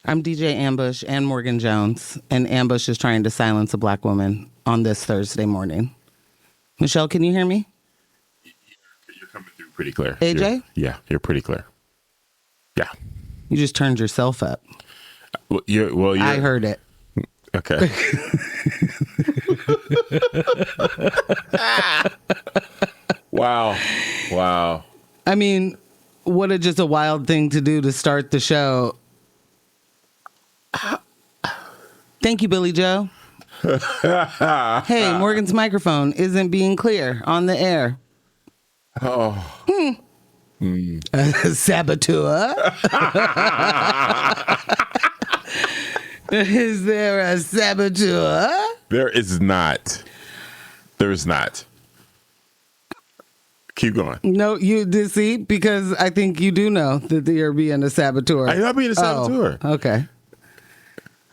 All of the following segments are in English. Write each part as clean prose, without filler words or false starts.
I'm DJ Ambush and Morgan Jones, and Ambush is trying to silence a black woman on this Thursday morning. Michelle, can you hear me? You're coming through pretty clear. AJ? You're pretty clear. Yeah. You just turned yourself up. You're, I heard it. Okay. Wow. I mean, what just a wild thing to do to start the show. Thank you, Billy Joe. Hey, Morgan's microphone isn't being clear on the air. Oh. Saboteur. Is there a saboteur? There is not. Keep going. No, you did see, because I think you do know that you're being a saboteur. I'm not being a saboteur. Oh, okay.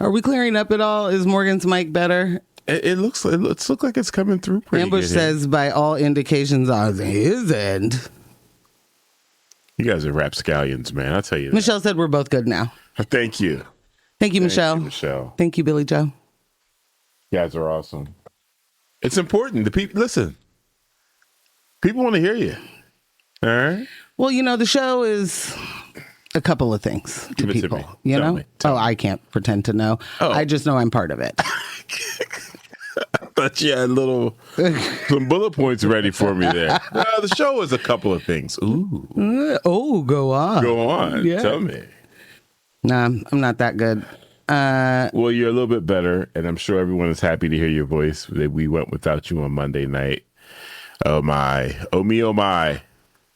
Are we clearing up at all? Is Morgan's mic better? It looks like it's coming through pretty Ambush good says by all indications on his end. You guys are rapscallions, man. I'll tell you that. Michelle said we're both good now. Thank you. Thank you, Michelle. Michelle. Thank you, Billy Joe. You guys are awesome. It's important. The people listen. People want to hear you. All right. Well, the show is a couple of things to Give it people. to me. You Tell know? me. I can't pretend to know. Oh. I just know I'm part of it. I thought you had some bullet points ready for me there. No, the show is a couple of things. Ooh. Go on. Go on. Yeah. Tell me. Nah, I'm not that good. Well, you're a little bit better, and I'm sure everyone is happy to hear your voice. We went without you on Monday night. Oh my, oh me, oh my!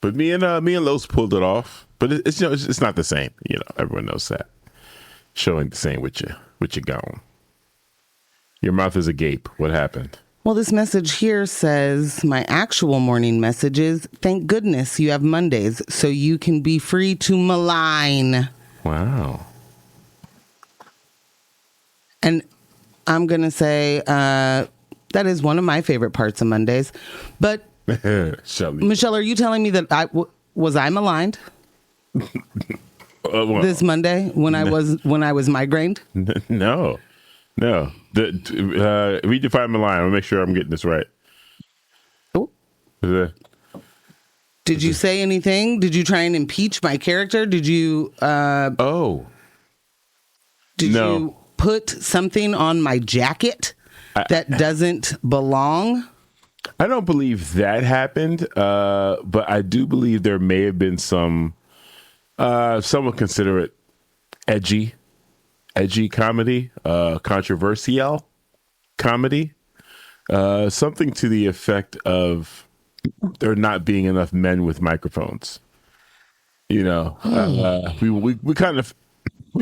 But me and Los pulled it off. But it's not the same. Everyone knows that. Showing the same with you gone. Your mouth is agape. What happened? Well, this message here says, my actual morning message is, thank goodness you have Mondays so you can be free to malign. Wow. And I'm going to say that is one of my favorite parts of Mondays. But, Michelle, are you telling me that was I maligned this Monday when I was migrained? No. Redefine malign. I'll make sure I'm getting this right. Oh. Did you say anything? Did you try and impeach my character? Did you... No. You put something on my jacket that doesn't belong? I don't believe that happened, but I do believe there may have been some... some would consider it edgy comedy, controversial comedy, something to the effect of there not being enough men with microphones. We kind of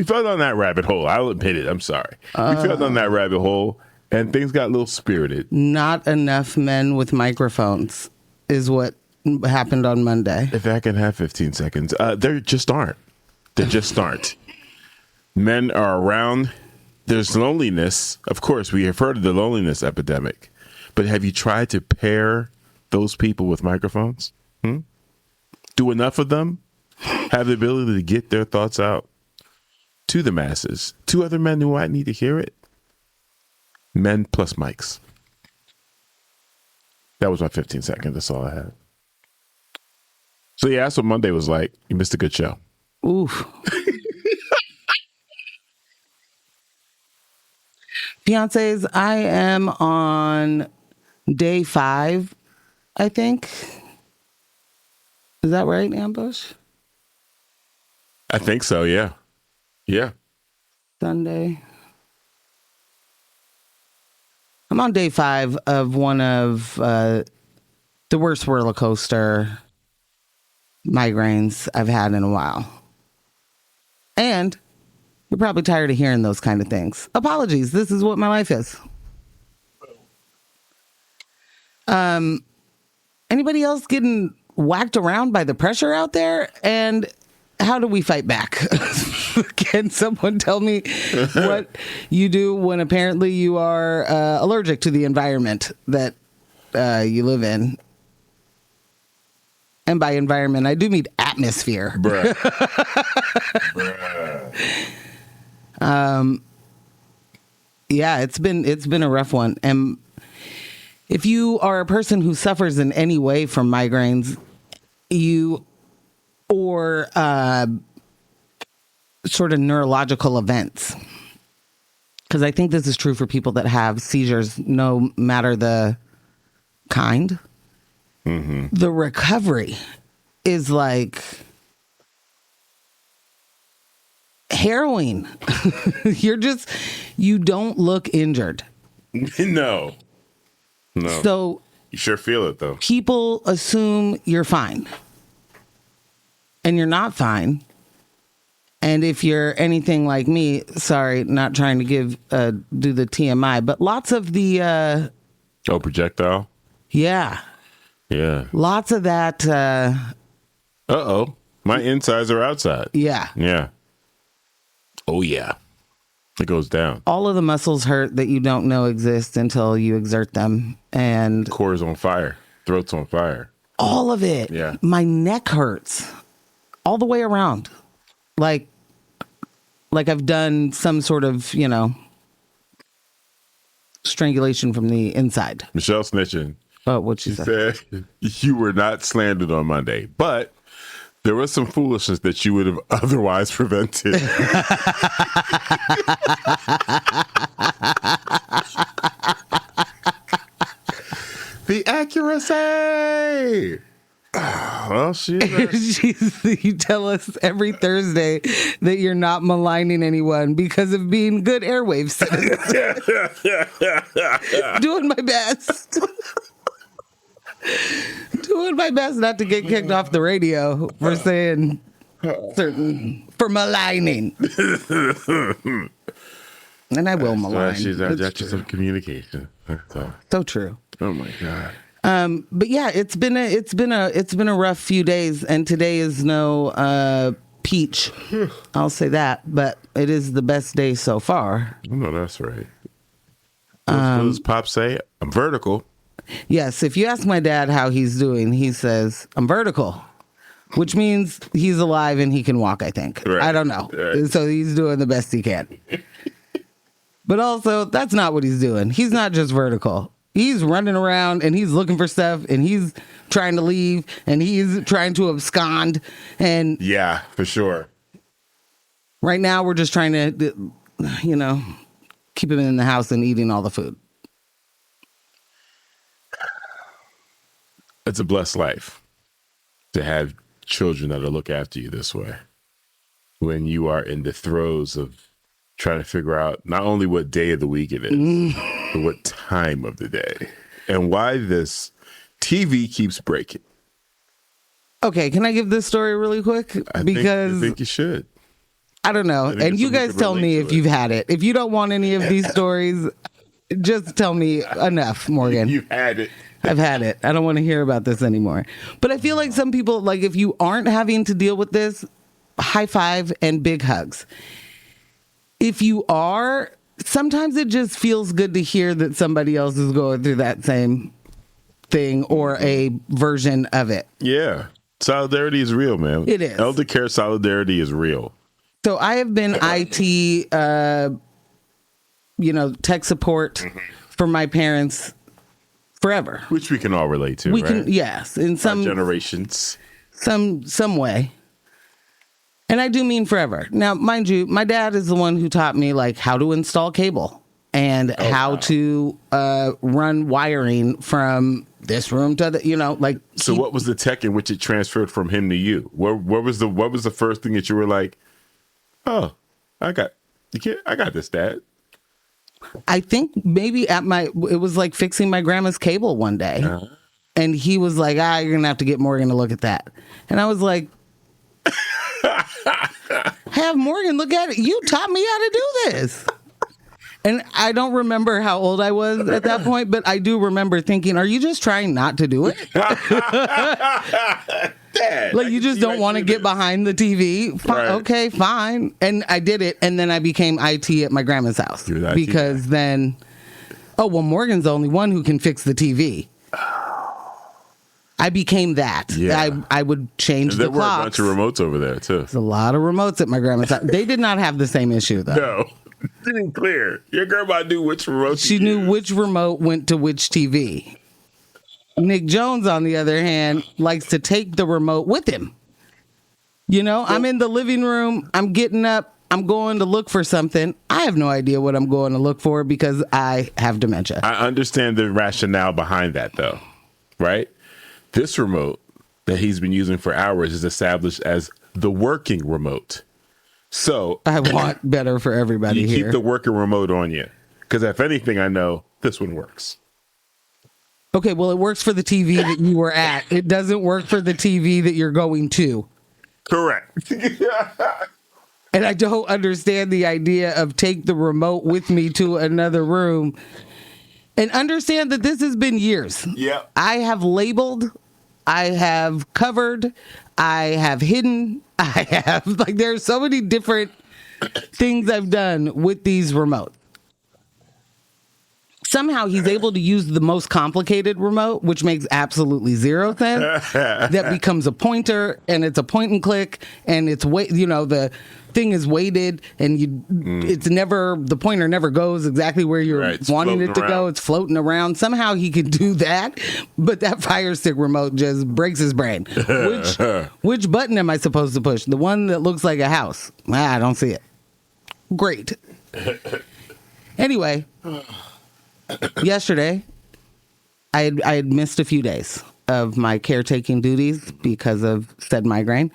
fell down that rabbit hole. I'll admit it. I'm sorry. We fell down that rabbit hole, and things got a little spirited. Not enough men with microphones is what happened on Monday. If I can have 15 seconds, there just aren't. There just aren't. Men are around. There's loneliness. Of course, we have heard of the loneliness epidemic. But have you tried to pair those people with microphones? Do enough of them have the ability to get their thoughts out to the masses, to other men who might need to hear it? Men plus mics. That was my 15 seconds. That's all I had. So yeah, that's what Monday was like. You missed a good show. Oof. Fiancés, I am on day 5, I think. Is that right, Ambush? I think so, yeah. Yeah. Sunday. I'm on day 5 of one of the worst roller coaster migraines I've had in a while. And you're probably tired of hearing those kind of things. Apologies. This is what my life is. Anybody else getting whacked around by the pressure out there? And how do we fight back? Can someone tell me what you do when apparently you are allergic to the environment that you live in? And by environment, I do mean atmosphere. Bruh. Bruh. Yeah, it's been a rough one. And if you are a person who suffers in any way from migraines, or sort of neurological events, because I think this is true for people that have seizures, no matter the kind, the recovery is like harrowing. You don't look injured. No. So you sure feel it though. People assume you're fine. And you're not fine. And if you're anything like me, sorry, not trying to do the TMI, but lots of the projectile? Yeah. Yeah. Lots of that my insides are outside. Yeah. Yeah. Oh yeah. It goes down. All of the muscles hurt that you don't know exist until you exert them. And core's on fire. Throat's on fire. All of it. Yeah. My neck hurts all the way around. Like I've done some sort of, strangulation from the inside. Michelle snitching. Oh, what'd she say? Said you were not slandered on Monday, but there was some foolishness that you would have otherwise prevented. The accuracy. Well, you tell us every Thursday that you're not maligning anyone because of being good airwave citizens. Doing my best. Doing my best not to get kicked off the radio for saying for maligning. And I will malign. She's our Duchess of Communication. So true. Oh my God. But yeah, it's been a rough few days, and today is no peach. I'll say that, but it is the best day so far. No, that's right. What does Pop say? I'm vertical. Yes, if you ask my dad how he's doing, he says, I'm vertical, which means he's alive and he can walk, I think. Right. I don't know. Right. So he's doing the best he can. But also, that's not what he's doing. He's not just vertical. He's running around and he's looking for stuff and he's trying to leave and he's trying to abscond. And yeah, for sure. Right now, we're just trying to, keep him in the house and eating all the food. It's a blessed life to have children that'll look after you this way when you are in the throes of trying to figure out not only what day of the week it is, but what time of the day and why this TV keeps breaking. Okay, can I give this story really quick? I think you should. I don't know. And you guys tell me if you've had it. If you don't want any of these stories, just tell me enough, Morgan. You've had it. I've had it. I don't want to hear about this anymore. But I feel like some people, like if you aren't having to deal with this, high five and big hugs. If you are, sometimes it just feels good to hear that somebody else is going through that same thing or a version of it. Yeah. Solidarity is real, man. It is. Elder care solidarity is real. So I have been IT, tech support for my parents forever. Which we can all relate to, We right? can, yes, in some our generations. Some way. And I do mean forever. Now, mind you, my dad is the one who taught me like how to install cable and how to run wiring from this room to the, So what was the tech in which it transferred from him to you? What was the first thing that you were like, oh, I got this, Dad? I think maybe it was like fixing my grandma's cable one day. Uh-huh. And he was like, you're going to have to get Morgan to look at that. And I was like, have Morgan look at it. You taught me how to do this. And I don't remember how old I was at that point, but I do remember thinking, are you just trying not to do it? Dad, like you just don't want to get behind the TV? Right. Okay, fine. And I did it, and then I became IT at my grandma's house. Because then, Morgan's the only one who can fix the TV. I became that. Yeah. I would change the There were a clocks. bunch of remotes over there, too. There's a lot of remotes at my grandma's house. They did not have the same issue, though. No. Didn't clear. Your grandma knew which remote She knew used. which remote went to which TV. Nick Jones, on the other hand, likes to take the remote with him. You know, I'm in the living room. I'm getting up. I'm going to look for something. I have no idea what I'm going to look for because I have dementia. I understand the rationale behind that, though, right? This remote that he's been using for hours is established as the working remote. So I want better for everybody you here. keep the working remote on you. Because if anything, I know this one works. Okay, well, it works for the TV that you were at. It doesn't work for the TV that you're going to. Correct. And I don't understand the idea of take the remote with me to another room. And understand that this has been years. Yeah. I have labeled, I have covered, I have hidden, I have, like, there's so many different things I've done with these remotes. Somehow he's able to use the most complicated remote, which makes absolutely zero sense. That becomes a pointer, and it's a point and click, and it's the thing is weighted, and it's never, the pointer never goes exactly where you're wanting it to go. It's floating around. Somehow he can do that, but that Fire Stick remote just breaks his brain. Which button am I supposed to push? The one that looks like a house. I don't see it. Great. Anyway. Yesterday, I had missed a few days of my caretaking duties because of said migraine.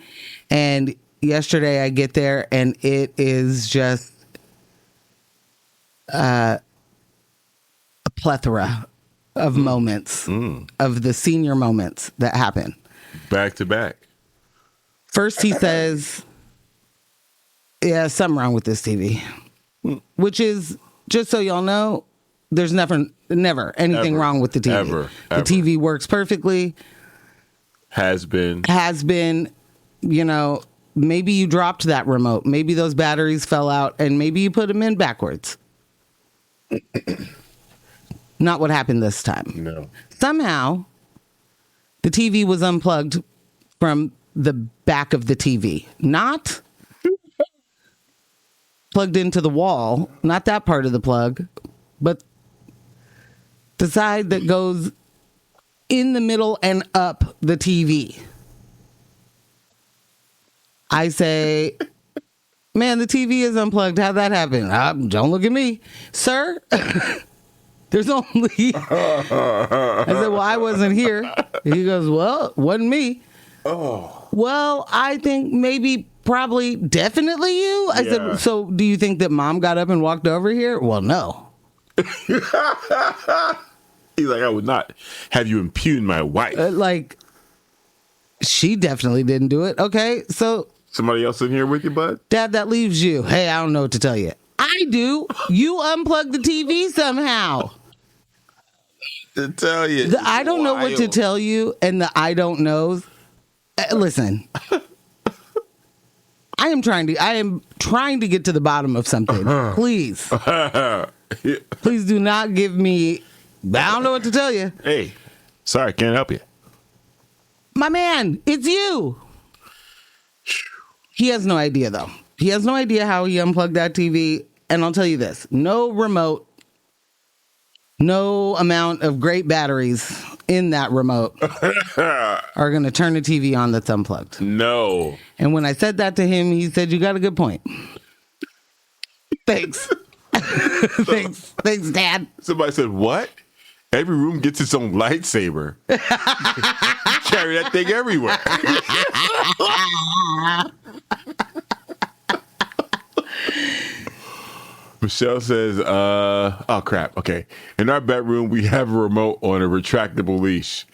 And yesterday I get there and it is just a plethora of moments, of the senior moments that happen. Back to back. First he says, yeah, something wrong with this TV. Which is, just so y'all know, there's never anything wrong with the TV. Ever. The TV works perfectly. Has been, maybe you dropped that remote. Maybe those batteries fell out and maybe you put them in backwards. Not what happened this time. No. Somehow, the TV was unplugged from the back of the TV. Not plugged into the wall. Not that part of the plug, but the side that goes in the middle and up the TV. I say, man, the TV is unplugged. How'd that happen? Don't look at me. Sir, there's only... I said, well, I wasn't here. He goes, well, it wasn't me. Oh. Well, I think maybe, probably, definitely you. I said, so do you think that mom got up and walked over here? Well, no. He's like, I would not have you impugn my wife. She definitely didn't do it. Okay, so... Somebody else in here with you, bud? Dad, that leaves you. Hey, I don't know what to tell you. I do. You unplugged the TV somehow. To tell you. I don't know what to tell you, and the I don't knows. Listen. I am trying to get to the bottom of something. Please. Please do not give me... I don't know what to tell you. Hey, sorry, can't help you. My man, it's you. He has no idea, though. He has no idea how he unplugged that TV. And I'll tell you this. No remote, no amount of great batteries in that remote are going to turn the TV on that's unplugged. No. And when I said that to him, he said, you got a good point. Thanks. Thanks, Dad. Somebody said, what? Every room gets its own lightsaber. Carry that thing everywhere. Michelle says, oh crap. Okay. In our bedroom, we have a remote on a retractable leash.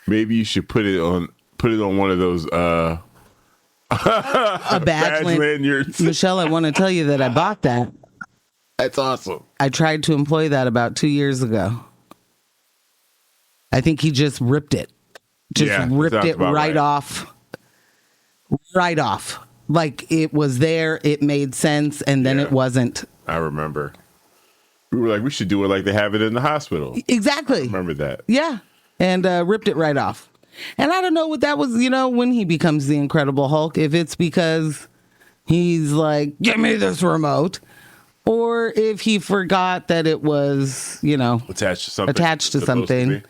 Maybe you should put it on one of those a badge lanyards. Michelle, I want to tell you that I bought that. That's awesome. I tried to employ that about 2 years ago. I think he just ripped it. Ripped it right off. Right off. Like it was there, it made sense, and then it wasn't. I remember. We were like, we should do it like they have it in the hospital. Exactly. I remember that. Yeah. And ripped it right off. And I don't know what that was, when he becomes the Incredible Hulk, if it's because he's like, give me this remote, or if he forgot that it was, attached to something. Attached to something.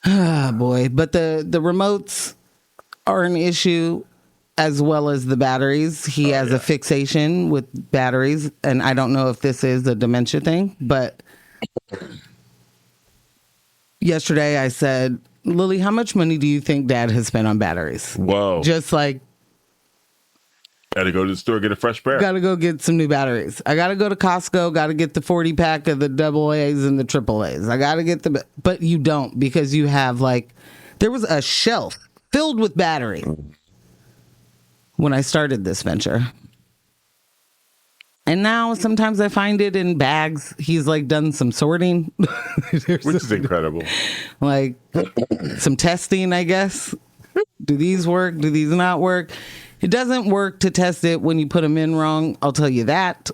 Ah, boy. But the remotes are an issue, as well as the batteries. He has a fixation with batteries, and I don't know if this is a dementia thing, but yesterday I said, Lily, how much money do you think Dad has spent on batteries? Whoa. Just like, gotta go to the store, get a fresh pair. Gotta go get some new batteries. I gotta go to Costco, gotta get the 40 pack of the AA's and the AAA's. I gotta get but you don't, because you have there was a shelf filled with battery when I started this venture. And now sometimes I find it in bags. He's done some sorting. Which is incredible. Some testing, I guess. Do these work? Do these not work? It doesn't work to test it when you put them in wrong. I'll tell you that.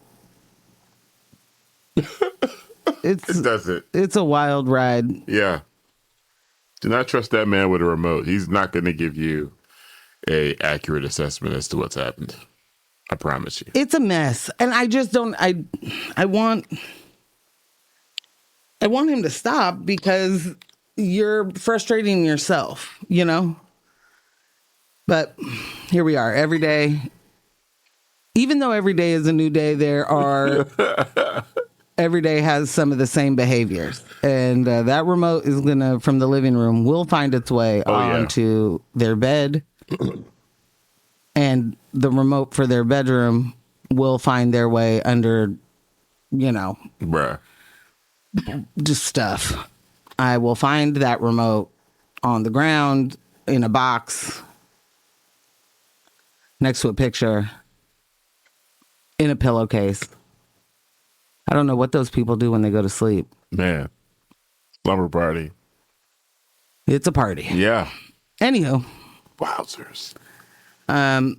It doesn't. It's a wild ride. Yeah. Do not trust that man with a remote. He's not going to give you a accurate assessment as to what's happened. I promise you. It's a mess. And I just don't, I want him to stop, because you're frustrating yourself, But here we are every day. Even though every day is a new day, every day has some of the same behaviors. And that remote is from the living room, will find its way onto their bed. And the remote for their bedroom will find their way under, Bruh. just stuff. I will find that remote on the ground in a box next to a picture in a pillowcase. I don't know what those people do when they go to sleep. Man, slumber party. It's a party. Yeah. Anywho. Wowzers. Oh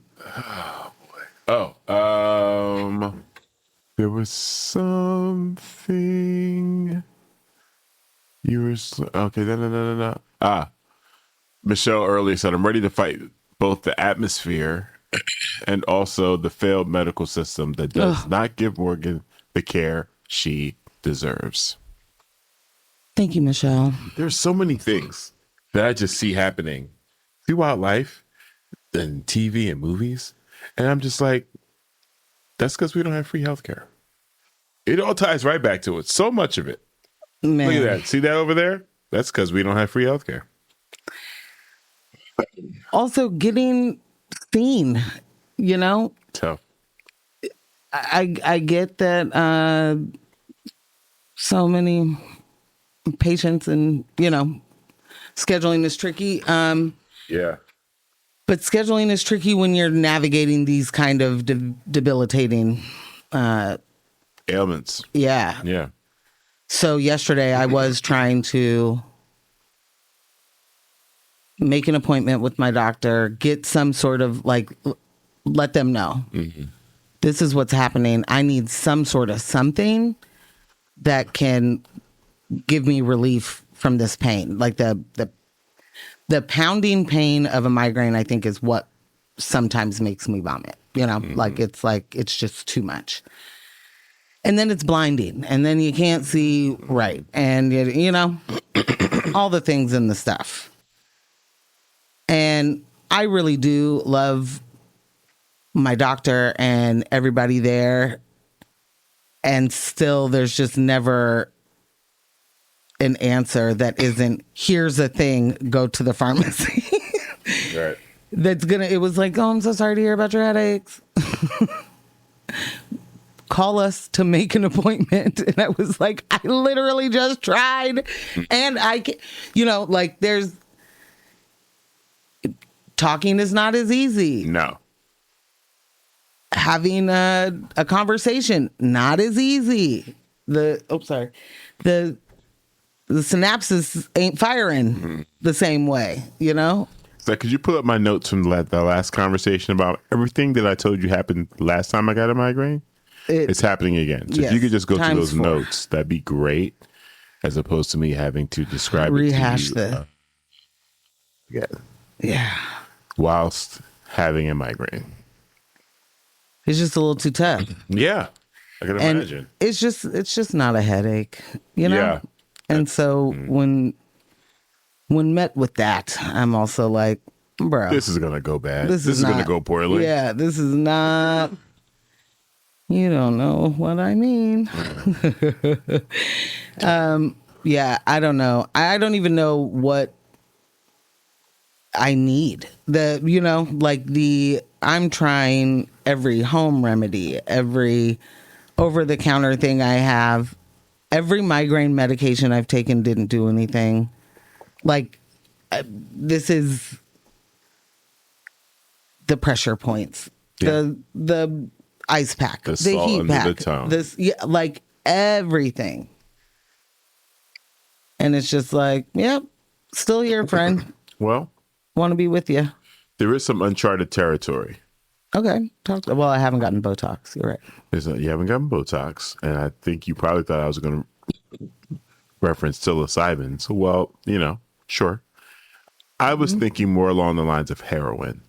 boy. There was something you were okay. No. Michelle earlier said, "I'm ready to fight both the atmosphere and also the failed medical system that does not give Morgan the care she deserves." Thank you, Michelle. There's so many things that I just see happening throughout life and TV and movies. And I'm just like, that's because we don't have free healthcare. It all ties right back to it. So much of it. Man. Look at that. See that over there? That's because we don't have free healthcare. Also, getting seen, Tough. I get that so many patients and, scheduling is tricky. Yeah. But scheduling is tricky when you're navigating these kind of debilitating ailments. Yeah. Yeah. So yesterday I was trying to make an appointment with my doctor, get some sort of let them know this is what's happening. I need some sort of something that can give me relief from this pain. The pounding pain of a migraine, I think, is what sometimes makes me vomit. It's just too much. And then it's blinding, and then you can't see right. And, all the things in the stuff. And I really do love my doctor and everybody there. And still, there's just never an answer that isn't, here's a thing, go to the pharmacy. Right. It was like, oh, I'm so sorry to hear about your headaches. Call us to make an appointment. And I was like, I literally just tried. And there's, talking is not as easy. No. Having a conversation, not as easy. The synapses ain't firing the same way, So could you pull up my notes from the last conversation about everything that I told you happened last time I got a migraine? It's happening again. So yes, if you could just go to those 4. notes, that'd be great, as opposed to me having to describe rehash it to you. the Yeah. whilst having a migraine. It's just a little too tough. Yeah, I can And imagine. it's just not a headache, you know? Yeah. And so when met with that, I'm also like, bro, This is going to go bad. this This is going to not- go poorly. Yeah, this is not. You don't know what I mean. Yeah, I don't know. I don't even know what I need. I'm trying every home remedy, every over-the-counter thing I have. Every migraine medication I've taken didn't do anything. This is the pressure points, the ice pack, The the salt heat under pack, the tongue. Everything. And it's just like, yep, still here, friend. Well, Want to be with you. there is some uncharted territory. Okay. Well, I haven't gotten Botox. You're right. You haven't gotten Botox, and I think you probably thought I was going to reference psilocybin. So, well, sure. I was thinking more along the lines of heroin.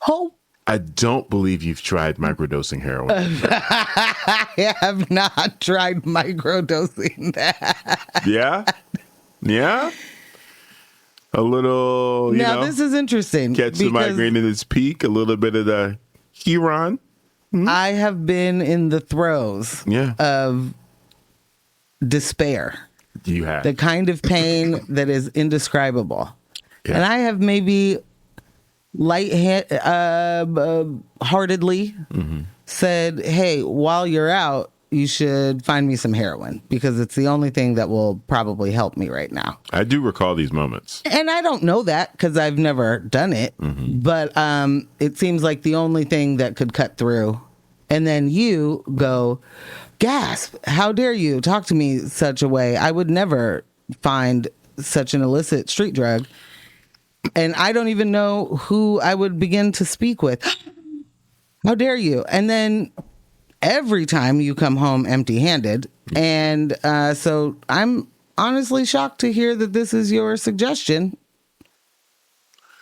Oh, I don't believe you've tried microdosing heroin. I have not tried microdosing that. Yeah? Yeah? A little, Now, this is interesting. catch the migraine at its peak, a little bit of the Huron. I have been in the throes of despair. You have. The kind of pain that is indescribable. Yeah. And I have maybe heartedly said, hey, while you're out, you should find me some heroin because it's the only thing that will probably help me right now. I do recall these moments. And I don't know that because I've never done it, but it seems like the only thing that could cut through. And then you go, gasp, how dare you talk to me such a way? I would never find such an illicit street drug. And I don't even know who I would begin to speak with. How dare you? And then every time you come home empty-handed. And so I'm honestly shocked to hear that this is your suggestion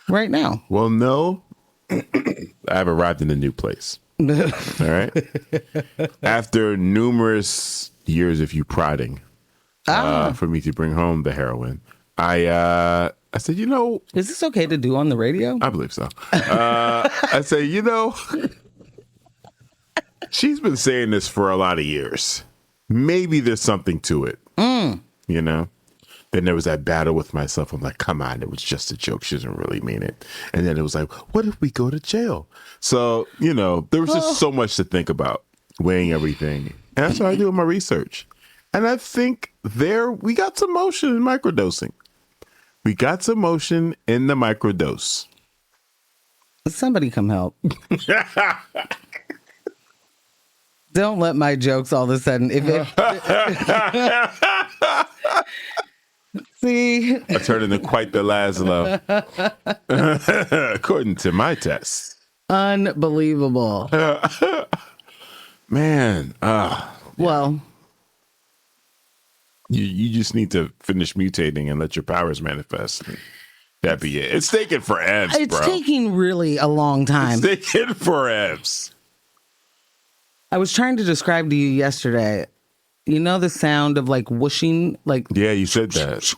right now. Well, no, I've arrived in a new place. All right. After numerous years of you prodding for me to bring home the heroin, I said, is this okay to do on the radio? I believe so. I said, she's been saying this for a lot of years. Maybe there's something to it. Then there was that battle with myself. I'm like, come on, it was just a joke. She doesn't really mean it. And then it was like, what if we go to jail? So, there was just so much to think about, weighing everything. And that's what I do in my research. And I think we got some motion in microdosing. We got some motion in the microdose. Somebody come help. Don't let my jokes all of a sudden. See? I turned into quite the Laszlo. According to my tests. Unbelievable. Man. Well. You just need to finish mutating and let your powers manifest. That'd be it. It's taking forever, bro. It's taking really a long time. It's taking forever. I was trying to describe to you yesterday, the sound of like whooshing, like... Yeah, you said that.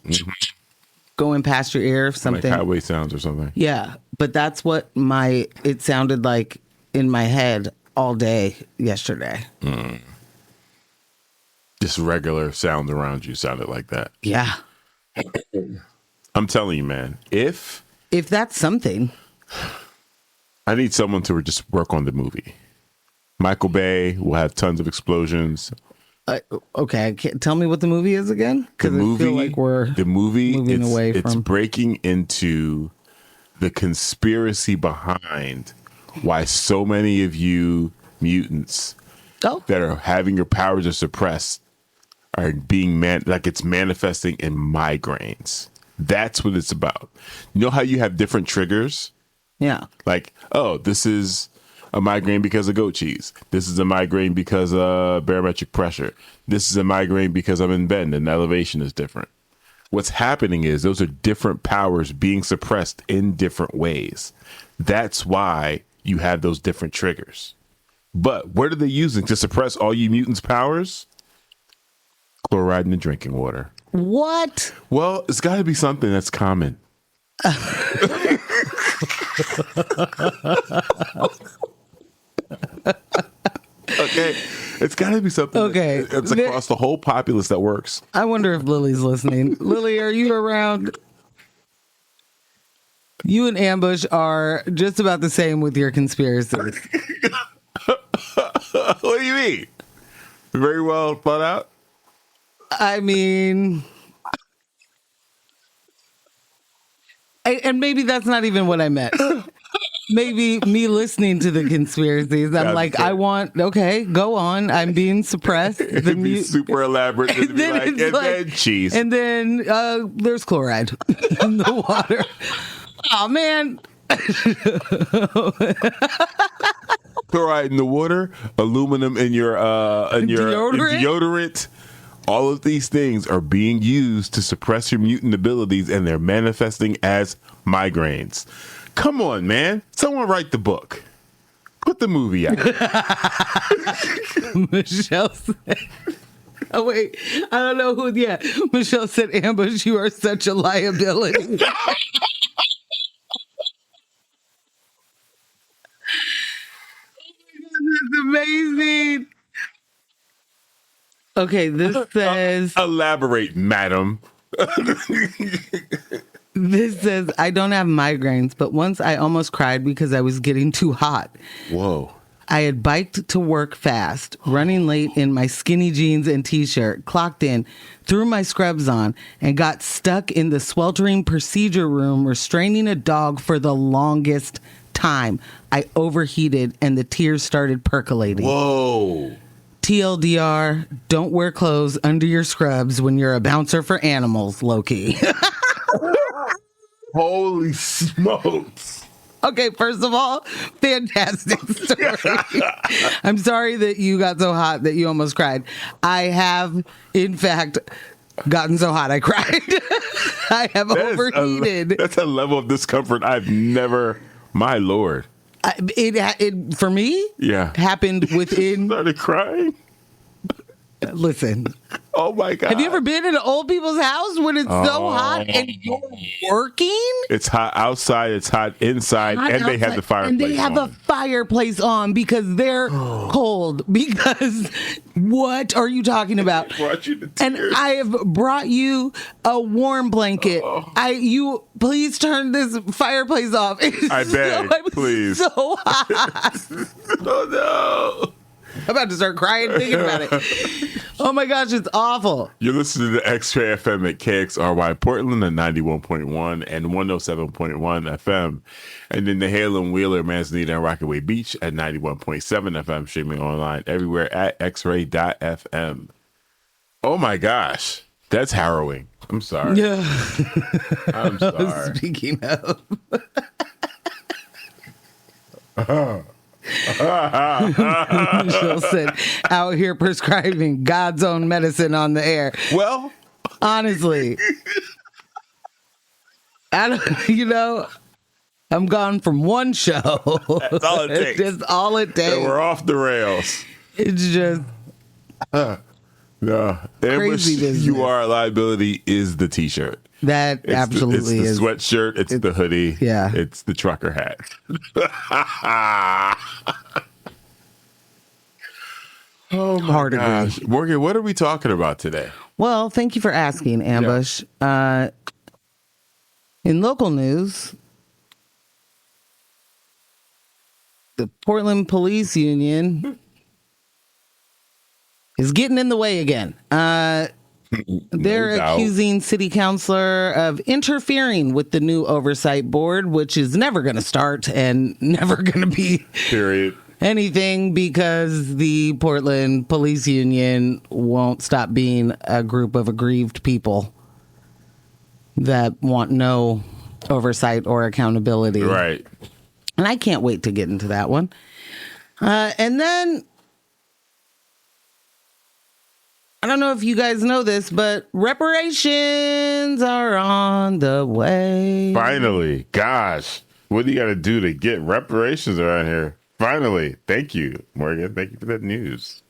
Going past your ear, something. Like highway sounds or something. Yeah, but that's what it sounded like in my head all day yesterday. Just regular sound around you sounded like that. Yeah. I'm telling you, man, if that's something. I need someone to just work on the movie. Michael Bay will have tons of explosions. Okay, tell me what the movie is again, because I feel like we're moving away from. It's breaking into the conspiracy behind why so many of you mutants that are having your powers are suppressed are being it's manifesting in migraines. That's what it's about. You know how you have different triggers? Yeah. Like, this is a migraine because of goat cheese. This is a migraine because of barometric pressure. This is a migraine because I'm in bed and the elevation is different. What's happening is those are different powers being suppressed in different ways. That's why you have those different triggers. But what are they using to suppress all you mutants' powers? Chloride in the drinking water. What? Well, it's got to be something that's common. Okay, it's got to be something. Okay, it's across the whole populace that works. I wonder if Lily's listening. Lily, are you around? You and Ambush are just about the same with your conspiracy. What do you mean? Very well thought out. I mean, and maybe that's not even what I meant. Maybe me listening to the conspiracies, I'm like, I want, okay, go on. I'm being suppressed. It'd be super elaborate. It'd be like, and then cheese. And then there's chloride in the water. Oh, man. Chloride in the water, aluminum in your deodorant. All of these things are being used to suppress your mutant abilities, and they're manifesting as migraines. Come on, man. Someone write the book. Put the movie out. Michelle said, oh, wait. I don't know who. Yeah. Michelle said, Ambush, you are such a liability. That's amazing. Okay, this says... Elaborate, madam. This says, I don't have migraines, but once I almost cried because I was getting too hot. Whoa. I had biked to work fast, running late in my skinny jeans and t-shirt, clocked in, threw my scrubs on, and got stuck in the sweltering procedure room restraining a dog for the longest time. I overheated and the tears started percolating. Whoa. TLDR, don't wear clothes under your scrubs when you're a bouncer for animals, Loki. Holy smokes. Okay, first of all, fantastic story. I'm sorry that you got so hot that you almost cried. I have, in fact, gotten so hot I cried. I have overheated. That's a level of discomfort I've never, my Lord. It for me, yeah, happened within. Started crying. Listen. Oh my God. Have you ever been in an old people's house when it's so hot and you're working? It's hot outside, it's hot inside, and they have the fireplace on. And they have a fireplace on because they're cold. Because what are you talking about? Brought you to tears. And I have brought you a warm blanket. You please turn this fireplace off. I beg, please. So hot. Oh no. I'm about to start crying thinking about it. Oh my gosh, it's awful. You're listening to X-Ray FM at KXRY Portland at 91.1 and 107.1 FM. And in the Halem, Wheeler, Manzanita, and Rockaway Beach at 91.7 FM, streaming online everywhere at xray.fm. Oh my gosh, that's harrowing. I'm sorry. Yeah. I'm sorry. Speaking of. Michelle said, out here prescribing God's own medicine on the air. Well, honestly, I'm gone from one show. That's all it takes. That's all it takes. And we're off the rails. It's just no. crazy business. You are a liability is the t-shirt. That it's absolutely is. It's the sweatshirt. It's the hoodie. Yeah. It's the trucker hat. Oh my gosh. Morgan, what are we talking about today? Well, thank you for asking, Ambush. Yeah. In local news, the Portland Police Union is getting in the way again. They're accusing City Councilor of interfering with the new Oversight Board, which is never going to start and never going to be anything because the Portland Police Union won't stop being a group of aggrieved people that want no oversight or accountability. Right. And I can't wait to get into that one. And then I don't know if you guys know this, but reparations are on the way. Finally. Gosh. What do you got to do to get reparations around here? Finally. Thank you, Morgan. Thank you for that news.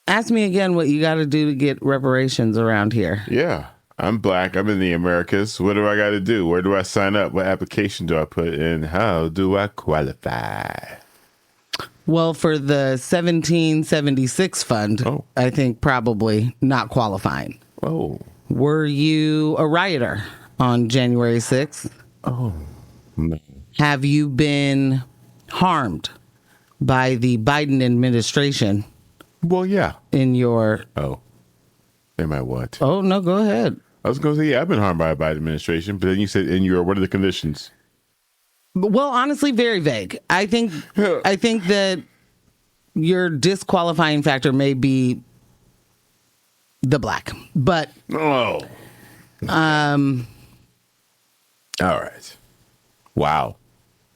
Ask me again what you got to do to get reparations around here. Yeah. I'm black. I'm in the Americas. What do I got to do? Where do I sign up? What application do I put in? How do I qualify? Well, for the 1776 fund, I think probably not qualifying. Oh. Were you a rioter on January 6th? Oh, no. Have you been harmed by the Biden administration? Well, yeah. In your... Oh. Am I what? Oh, no, go ahead. I was going to say, yeah, I've been harmed by the Biden administration, but then you said in your... What are the conditions? Well, honestly, very vague. I think that your disqualifying factor may be the black, but all right. Wow.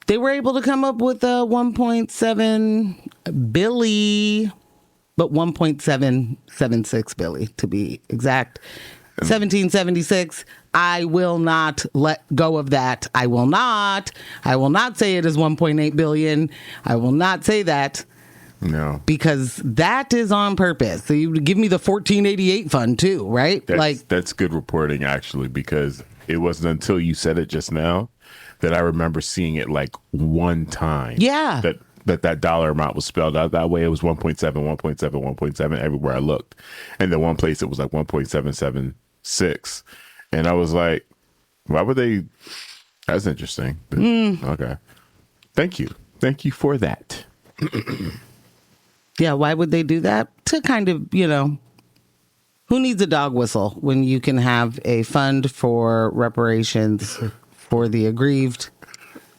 They were able to come up with a 1.7 billy, but 1.776 billy to be exact. 1776. I will not let go of that. I will not say it is 1.8 billion. I will not say that. No. Because that is on purpose. So you give me the 1488 fund too, right? That's good reporting actually, because it wasn't until you said it just now that I remember seeing it like one time. Yeah. That dollar amount was spelled out that way. It was 1.7, 1.7, 1.7 everywhere I looked. And then one place it was like 1.776. And I was like, why would they? That's interesting. But, okay. Thank you. Thank you for that. Yeah, why would they do that? To kind of, who needs a dog whistle when you can have a fund for reparations for the aggrieved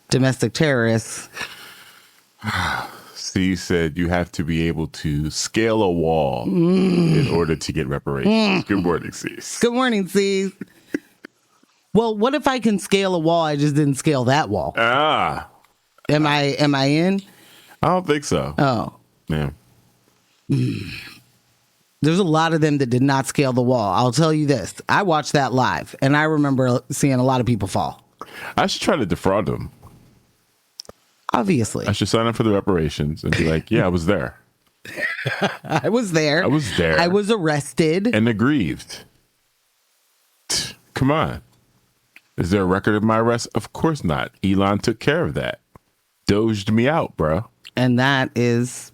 domestic terrorists? Steve said you have to be able to scale a wall in order to get reparations. Good morning, Steve. Good morning, Steve. Well, what if I can scale a wall? I just didn't scale that wall. Am I in? I don't think so. Oh. Yeah. There's a lot of them that did not scale the wall. I'll tell you this. I watched that live, and I remember seeing a lot of people fall. I should try to defraud them. Obviously. I should sign up for the reparations and be like, yeah, I was there. I was there. I was arrested. And aggrieved. Come on. Is there a record of my arrest? Of course not. Elon took care of that. Doged me out, bro. And that is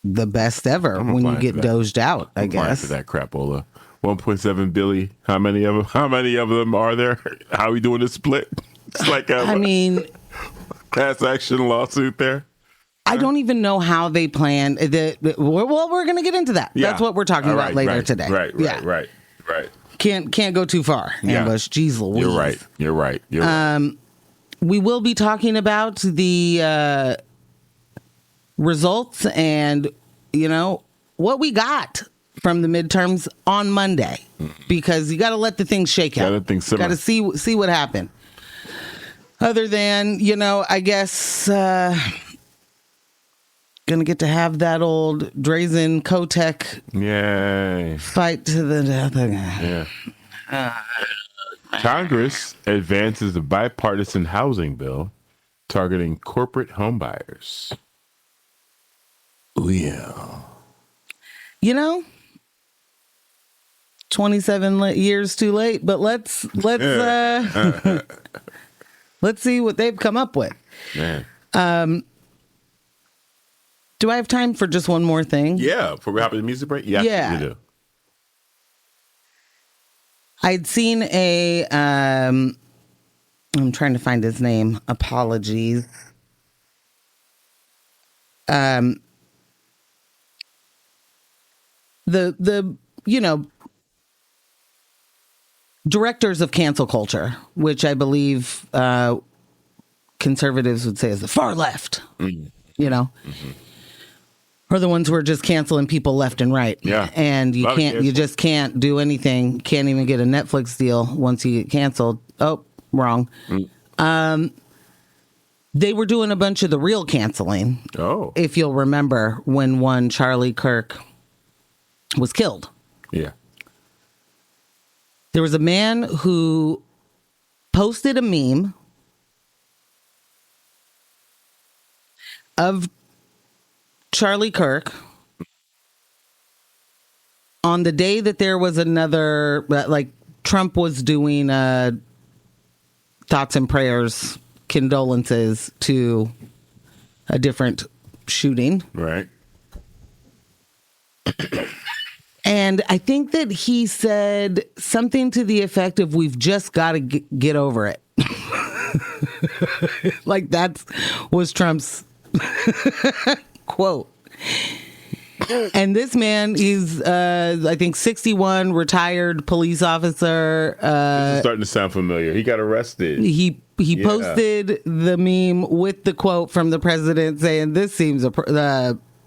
the best ever when you get doged out, I guess. For that crapola. 1.7 billion. How many of them are there? How are we doing this split? It's like class action lawsuit there. I don't even know how they plan. Well, we're going to get into that. Yeah. That's what we're talking about later today. Right. Can't go too far. Ambush. Jeez Louise. You're right. We will be talking about the results and, what we got from the midterms on Monday, because you got to let the things shake out. Got to see what happened. Other than, I guess, gonna get to have that old Drazen Kotek fight to the death again. Yeah. Congress advances a bipartisan housing bill targeting corporate homebuyers. Yeah. 27 years too late, but let's let's see what they've come up with. Man. Do I have time for just one more thing? Yeah, before we hop in the music break? Yeah, you do. I'd seen I'm trying to find his name. Apologies. The directors of cancel culture, which I believe conservatives would say is the far left, are the ones who are just canceling people left and right. Yeah. And you just can't do anything. Can't even get a Netflix deal once you get canceled. Oh, wrong. They were doing a bunch of the real canceling. Oh. If you'll remember when one Charlie Kirk was killed. Yeah. There was a man who posted a meme of Charlie Kirk on the day that there was another, like Trump was doing thoughts and prayers, condolences to a different shooting. Right. And I think that he said something to the effect of, we've just got to get over it. Like that was Trump's quote. And this man, he's, I think, 61, retired police officer. This is starting to sound familiar. He got arrested. He posted the meme with the quote from the president saying, this seems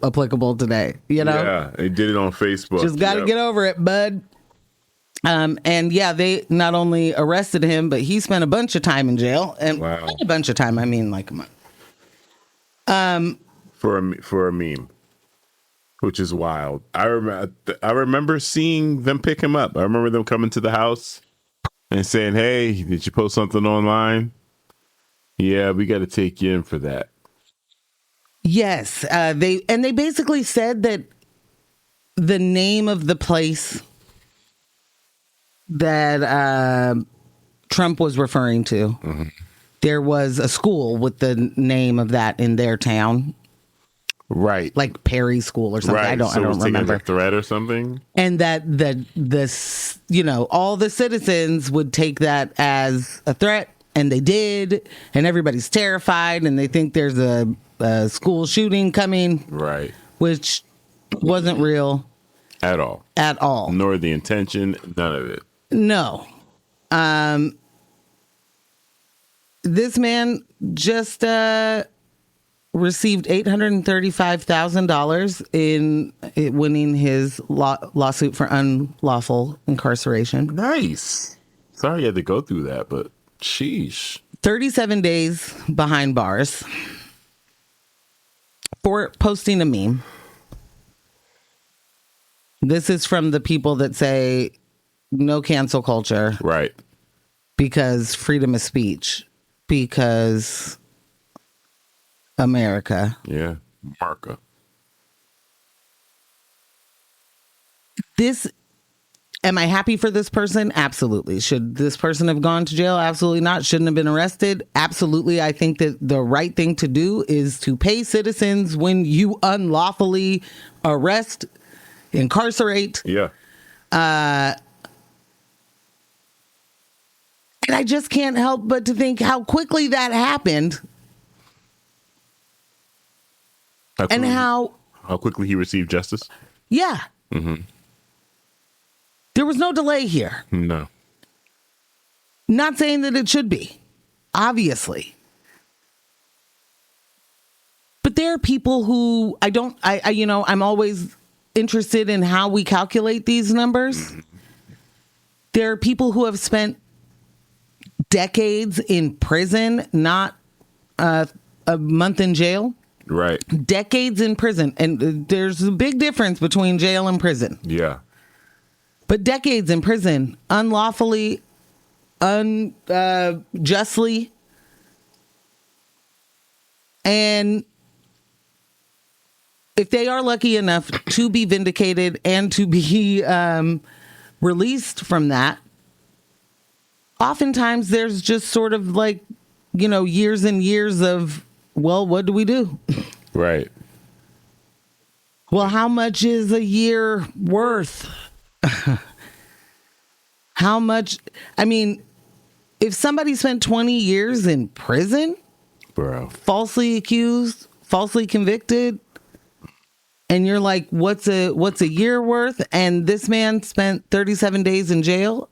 applicable today. You know? Yeah, he did it on Facebook. Just got to get over it, bud. And yeah, they not only arrested him, but he spent a bunch of time in jail. And wow. A bunch of time, I mean like a month. For a meme. Which is wild. I remember seeing them pick him up. I remember them coming to the house and saying, "Hey, did you post something online? Yeah, we got to take you in for that." Yes, they basically said that the name of the place that Trump was referring to, mm-hmm. there was a school with the name of that in their town. Right, like Perry School or something. Right. I don't remember. As a threat or something. And that all the citizens would take that as a threat, and they did, and everybody's terrified, and they think there's a school shooting coming. Right, which wasn't real at all. At all. Nor the intention. None of it. No. This man just received $835,000 in winning his lawsuit for unlawful incarceration. Nice. Sorry you had to go through that, but sheesh. 37 days behind bars for posting a meme. This is from the people that say no cancel culture. Right. Because freedom of speech. Because America. Yeah. Marca. Am I happy for this person? Absolutely. Should this person have gone to jail? Absolutely not. Shouldn't have been arrested? Absolutely. I think that the right thing to do is to pay citizens when you unlawfully arrest, incarcerate. Yeah. And I just can't help but to think how quickly that happened. How quickly he received justice? Yeah. Mm-hmm. There was no delay here. No. Not saying that it should be, obviously. But there are people who I'm always interested in how we calculate these numbers. Mm-hmm. There are people who have spent decades in prison, not a month in jail. Right. Decades in prison. And there's a big difference between jail and prison. Yeah. But decades in prison, unlawfully, unjustly. And if they are lucky enough to be vindicated and to be released from that, oftentimes there's just sort of like, years and years of, well, what do we do? Right. Well, how much is a year worth? How much? I mean, if somebody spent 20 years in prison, bro, falsely accused, falsely convicted, and you're like, what's a year worth? And this man spent 37 days in jail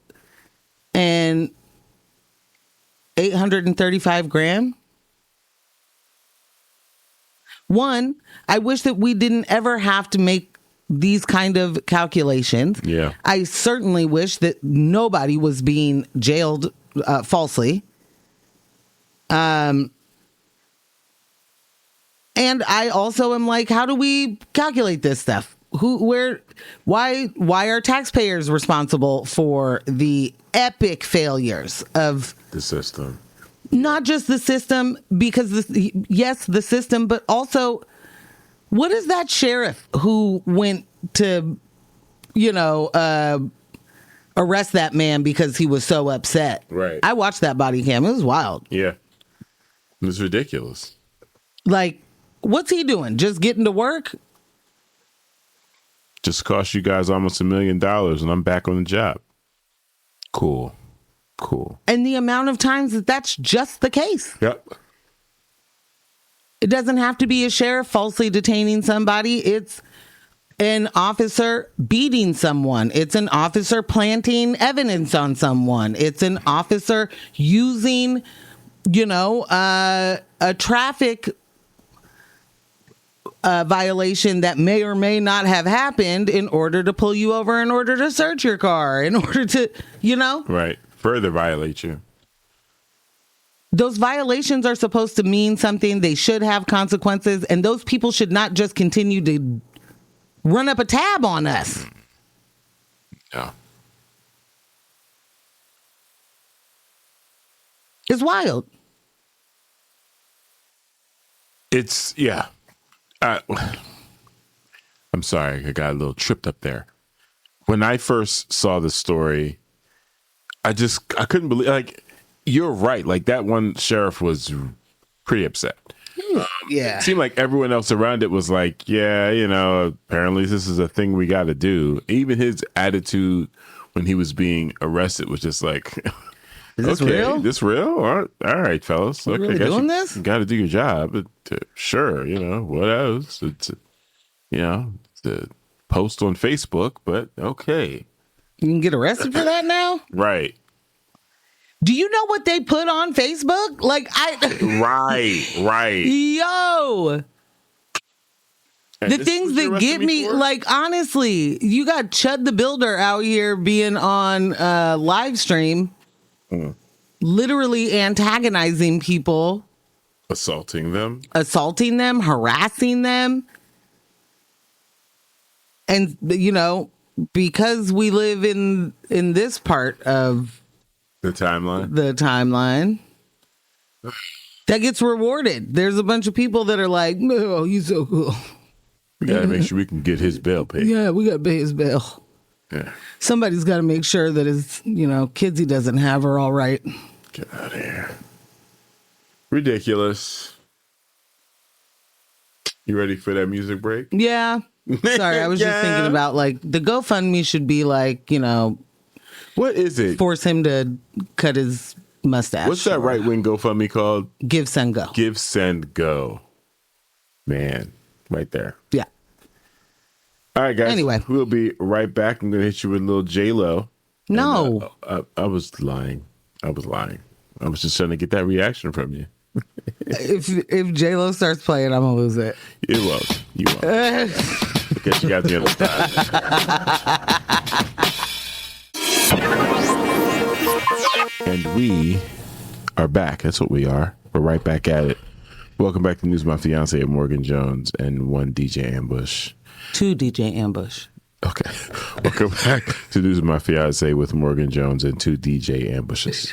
and $835,000. One, I wish that we didn't ever have to make these kind of calculations. Yeah. I certainly wish that nobody was being jailed falsely. And I also am like, how do we calculate this stuff? why are taxpayers responsible for the epic failures of The system. not just the system, because the system, but also what is that sheriff who went to, arrest that man because he was so upset? Right. I watched that body cam. It was wild. Yeah. It was ridiculous. Like, what's he doing? Just getting to work? Just cost you guys almost $1 million and I'm back on the job. Cool. And the amount of times that's just the case. Yep. It doesn't have to be a sheriff falsely detaining somebody. It's an officer beating someone. It's an officer planting evidence on someone. It's an officer using, a traffic violation that may or may not have happened in order to pull you over, in order to search your car, in order to, Right. Further violate you. Those violations are supposed to mean something. They should have consequences, and those people should not just continue to run up a tab on us. Yeah. It's wild. It's, yeah. I'm sorry. I got a little tripped up there. When I first saw the story, I couldn't believe, like, you're right. Like, that one sheriff was pretty upset. Yeah. It seemed like everyone else around it was like, yeah, apparently this is a thing we got to do. Even his attitude when he was being arrested was just like, is this real? This real? All right, fellas. You really doing this? Got to do your job. But, sure, what else? It's a post on Facebook, but okay. You can get arrested for that now? Right. Do you know what they put on Facebook? Like, Right. Yo. And the things that get me, like, honestly, you got Chud the Builder out here being on live stream, literally antagonizing people. Assaulting them, harassing them. And, because we live in this part of the timeline, that gets rewarded. There's a bunch of people that are like, no, he's so cool. We got to make sure we can get his bail paid. Yeah, we got to pay his bail. Yeah. Somebody's got to make sure that his, kids he doesn't have are all right. Get out of here. Ridiculous. You ready for that music break? Yeah. Sorry, I was just thinking about, like, the GoFundMe should be like, what is it? Force him to cut his mustache. What's that right-wing GoFundMe called? Give, Send, Go. Give, Send, Go. Man, right there. Yeah. All right, guys. Anyway. We'll be right back. I'm going to hit you with a little J-Lo. No. And, I was lying. I was just trying to get that reaction from you. If J-Lo starts playing, I'm going to lose it. You won't. Because you got the other side. And we are back. That's what we are. We're right back at it. Welcome back to News of My Fiancé at Morgan Jones and one DJ Ambush. Two DJ Ambush. Okay. Welcome back to News of My Fiancé with Morgan Jones and two DJ Ambushes.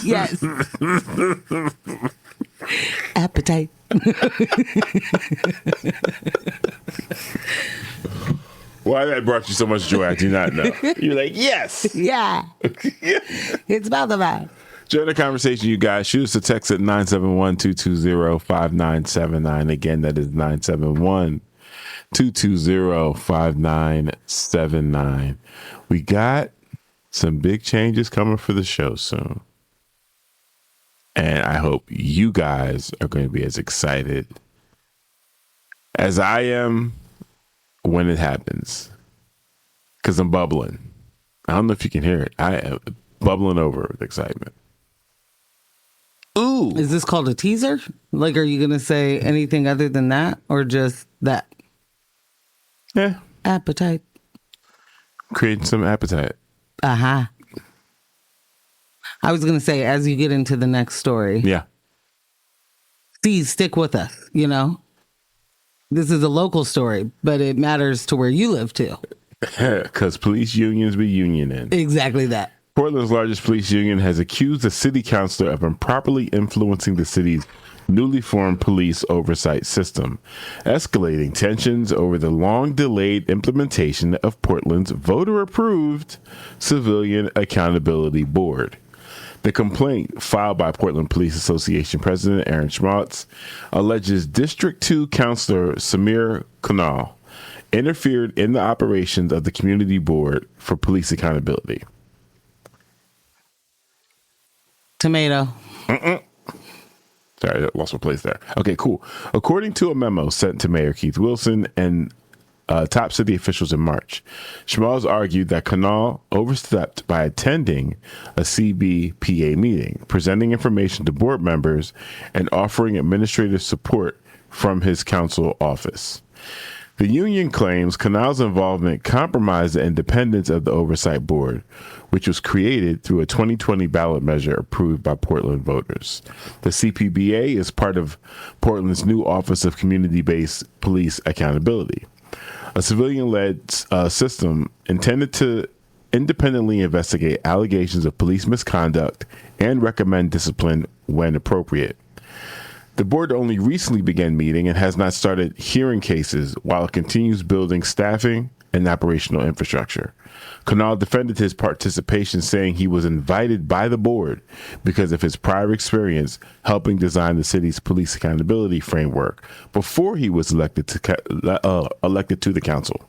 Yes. Appetite. Why that brought you so much joy, I do not know. You're like, yes. Yeah. It's about the vibe. Join the conversation, you guys. Shoot us a text at 971-220-5979. Again, that is 971-220-5979. We got some big changes coming for the show soon. And I hope you guys are going to be as excited as I am when it happens. Because I'm bubbling. I don't know if you can hear it. I am bubbling over with excitement. Ooh. Is this called a teaser? Like, are you going to say anything other than that? Or just that? Yeah. Appetite. Creating some appetite. Uh-huh. I was going to say, as you get into the next story. Yeah. Please stick with us, This is a local story, but it matters to where you live too. Because police unions be unioning. Exactly that. Portland's largest police union has accused the city councilor of improperly influencing the city's newly formed police oversight system, escalating tensions over the long-delayed implementation of Portland's voter-approved Civilian Accountability Board. The complaint, filed by Portland Police Association President Aaron Schmaltz, alleges District 2 Councilor Samir Kamaal interfered in the operations of the Community Board for Police Accountability. Tomato. Sorry, I lost my place there. Okay, cool. According to a memo sent to Mayor Keith Wilson and top city officials in March, Schmaltz argued that Kamaal overstepped by attending a CBPA meeting, presenting information to board members, and offering administrative support from his council office. The union claims Kamaal's involvement compromised the independence of the Oversight Board, which was created through a 2020 ballot measure approved by Portland voters. The CPBA is part of Portland's new Office of Community-Based Police Accountability, a civilian-led system intended to independently investigate allegations of police misconduct and recommend discipline when appropriate. The board only recently began meeting and has not started hearing cases while it continues building staffing and operational infrastructure. Kamaal defended his participation, saying he was invited by the board because of his prior experience helping design the city's police accountability framework before he was elected to the council.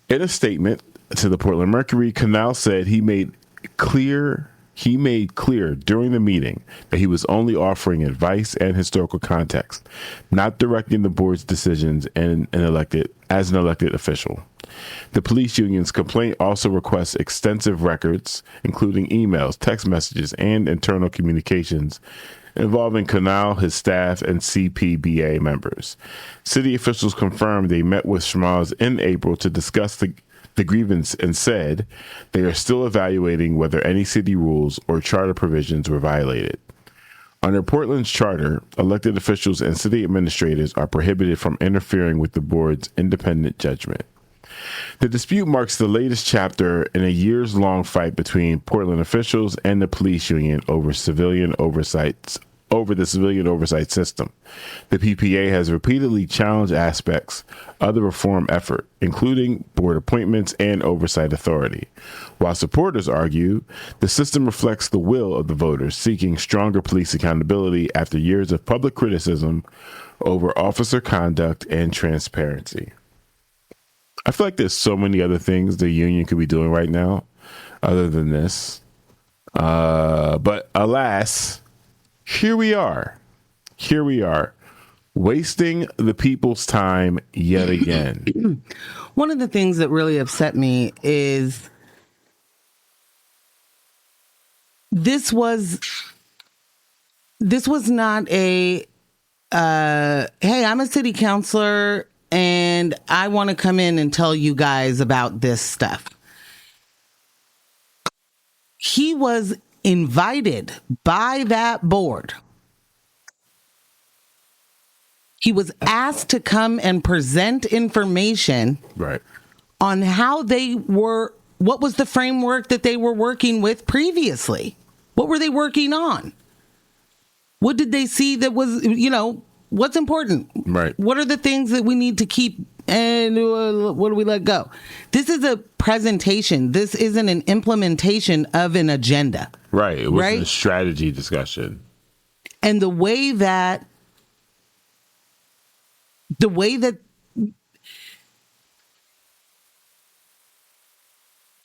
In a statement to the Portland Mercury, Kamaal said he made clear during the meeting that he was only offering advice and historical context, not directing the board's decisions as an elected official. The police union's complaint also requests extensive records, including emails, text messages, and internal communications involving Kamaal, his staff, and CPBA members. City officials confirmed they met with Schmaltz in April to discuss the grievance and said they are still evaluating whether any city rules or charter provisions were violated. Under Portland's charter, elected officials and city administrators are prohibited from interfering with the board's independent judgment. The dispute marks the latest chapter in a years-long fight between Portland officials and the police union over the civilian oversight system. The PPA has repeatedly challenged aspects of the reform effort, including board appointments and oversight authority. While supporters argue the system reflects the will of the voters seeking stronger police accountability after years of public criticism over officer conduct and transparency. I feel like there's so many other things the union could be doing right now other than this. But alas, here we are, wasting the people's time yet again. One of the things that really upset me is this was not a, hey, I'm a city councilor and I want to come in and tell you guys about this stuff. He was invited by that board. He was asked to come and present information on how they were, what was the framework that they were working with previously? What were they working on? What did they see that was, what's important? Right. What are the things that we need to keep and what do we let go? This is a presentation. This isn't an implementation of an agenda. Right. It was a strategy discussion. And the way that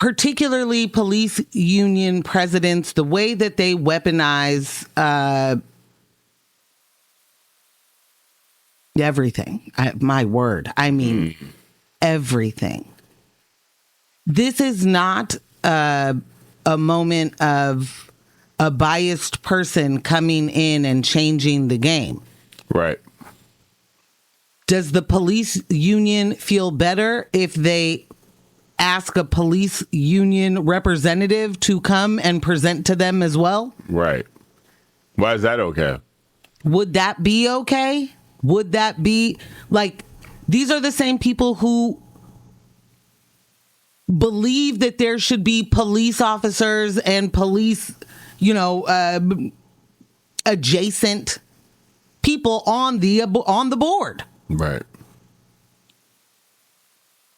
particularly police union presidents, the way that they weaponize everything. Everything. This is not a moment of a biased person coming in and changing the game. Right. Does the police union feel better if they ask a police union representative to come and present to them as well? Right. Why is that okay? Would that be okay? Would that be like, these are the same people who believe that there should be police officers and police, adjacent people on the board. Right.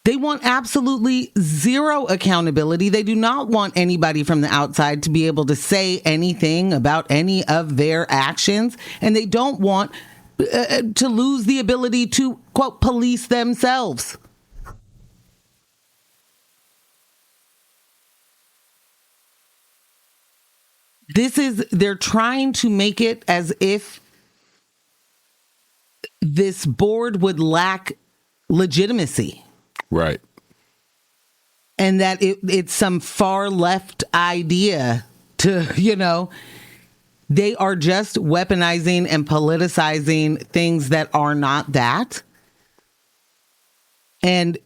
They want absolutely zero accountability. They do not want anybody from the outside to be able to say anything about any of their actions. And they don't want to lose the ability to, quote, police themselves. They're trying to make it as if this board would lack legitimacy. Right. And that it's some far left idea to, they are just weaponizing and politicizing things that are not that. And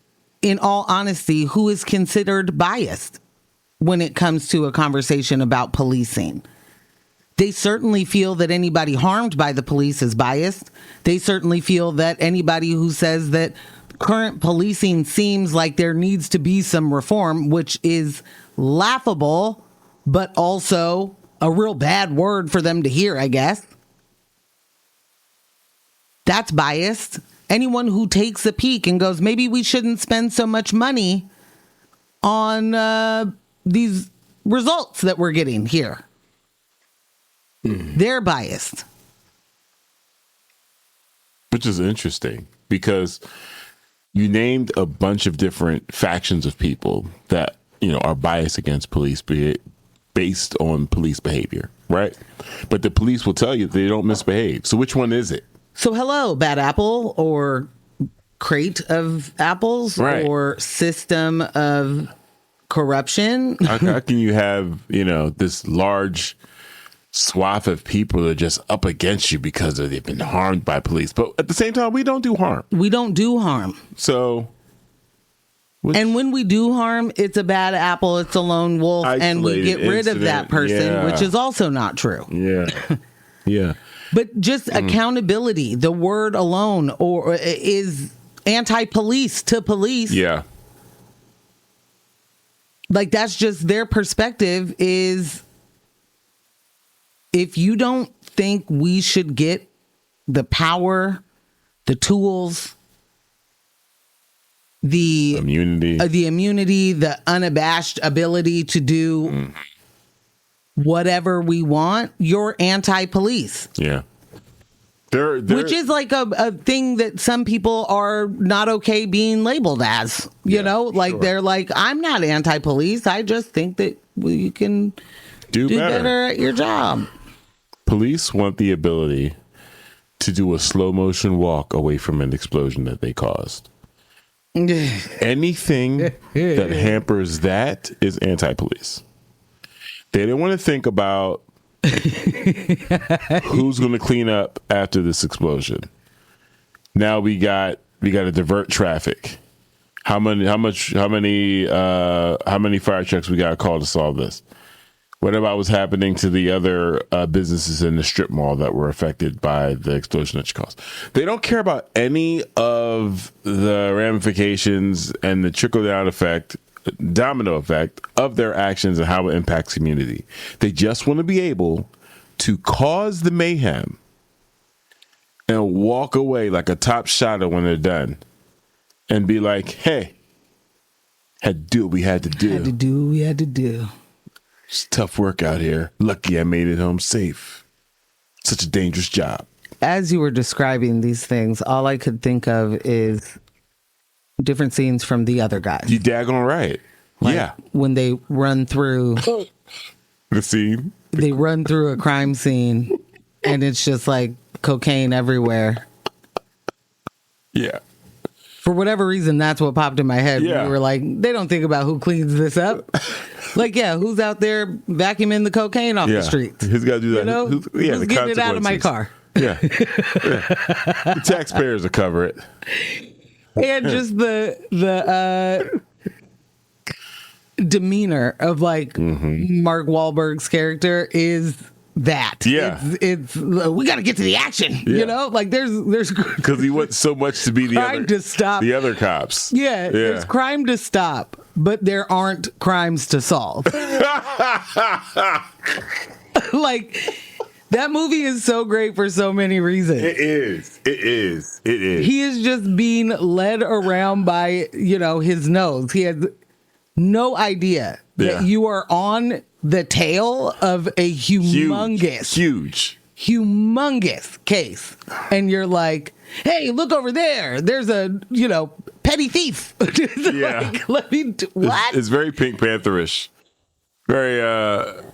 in all honesty, who is considered biased when it comes to a conversation about policing? They certainly feel that anybody harmed by the police is biased. They certainly feel that anybody who says that current policing seems like there needs to be some reform, which is laughable, but also a real bad word for them to hear, I guess. That's biased. Anyone who takes a peek and goes, maybe we shouldn't spend so much money on these results that we're getting here. They're biased. Which is interesting because you named a bunch of different factions of people that, are biased against police based on police behavior, right? But the police will tell you they don't misbehave. So which one is it? So hello, bad apple or crate of apples, right, or system of corruption. How can you have, this large swath of people that are just up against you because they've been harmed by police? But at the same time, we don't do harm. We don't do harm. So... And when we do harm, it's a bad apple, it's a lone wolf, and we get rid of that person, which is also not true. Yeah. Yeah. But just accountability, the word alone, or is anti-police to police. Yeah. Like, that's just their perspective is, if you don't think we should get the power, the tools, the immunity, the unabashed ability to do whatever we want, you're anti-police. Yeah. Which is like a thing that some people are not okay being labeled as, sure. They're like, I'm not anti-police. I just think that you can do better at your job. Police want the ability to do a slow motion walk away from an explosion that they caused. Anything that hampers that is anti-police. They don't want to think about who's going to clean up after this explosion. Now we got to divert traffic. How many fire trucks we got to call to solve this? What about what's happening to the other businesses in the strip mall that were affected by the explosion that you caused? They don't care about any of the ramifications and the trickle-down effect, domino effect of their actions and how it impacts community. They just want to be able to cause the mayhem and walk away like a top shotter when they're done and be like, hey, had to do what we had to do. Had to do what we had to do. It's tough work out here. Lucky I made it home safe. Such a dangerous job. As you were describing these things, all I could think of is different scenes from The Other Guys. You daggone right. Yeah. When they run through the scene. They run through a crime scene and it's just like cocaine everywhere. Yeah. For whatever reason, that's what popped in my head. Yeah. We were like, they don't think about who cleans this up. Who's out there vacuuming the cocaine off the streets? Who's got to do that? Who's getting it out of my car? Yeah. The taxpayers will cover it. And just the demeanor of Mark Wahlberg's character is that. Yeah. It's we got to get to the action. Yeah. You know, like there's because he wants so much to be crime to stop. the other cops. Yeah, there's crime to stop, but there aren't crimes to solve. Like, that movie is so great for so many reasons. It is. He is just being led around by, his nose. He has no idea that you are on the tail of a humongous case. And you're like, hey, look over there. There's a, petty thief. Yeah. Like, what? It's very Pink Pantherish. Very,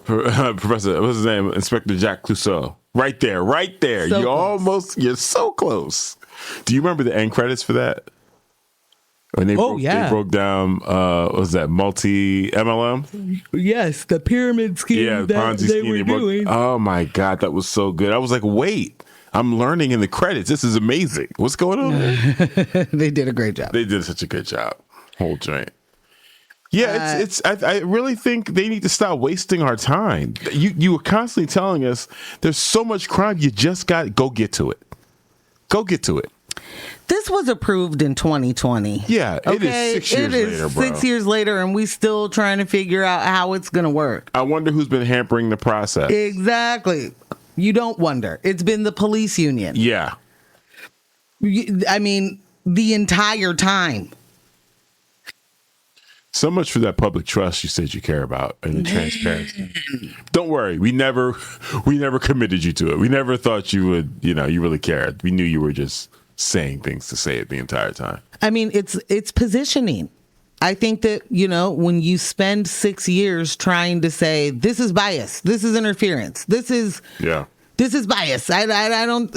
Professor, what's his name? Inspector Jacques Clouseau. Right there. So you're so close. Do you remember the end credits for that? When they broke down, what was that, multi-MLM? Yes, the pyramid scheme that they were doing. Oh my God, that was so good. I was like, wait, I'm learning in the credits. This is amazing. What's going on? They did a great job. They did such a good job. Whole joint. Yeah, I really think they need to stop wasting our time. You were constantly telling us there's so much crime, you just got to go get to it. Go get to it. This was approved in 2020. Yeah, it is 6 years later, bro. 6 years later, and we still trying to figure out how it's going to work. I wonder who's been hampering the process. Exactly. You don't wonder. It's been the police union. Yeah. I mean, the entire time. So much for that public trust you said you care about and the transparency. Don't worry, we never committed you to it. We never thought you would, you really cared. We knew you were just saying things to say it the entire time. I mean, it's positioning. I think that, when you spend 6 years trying to say this is bias, this is interference, this is bias. I don't.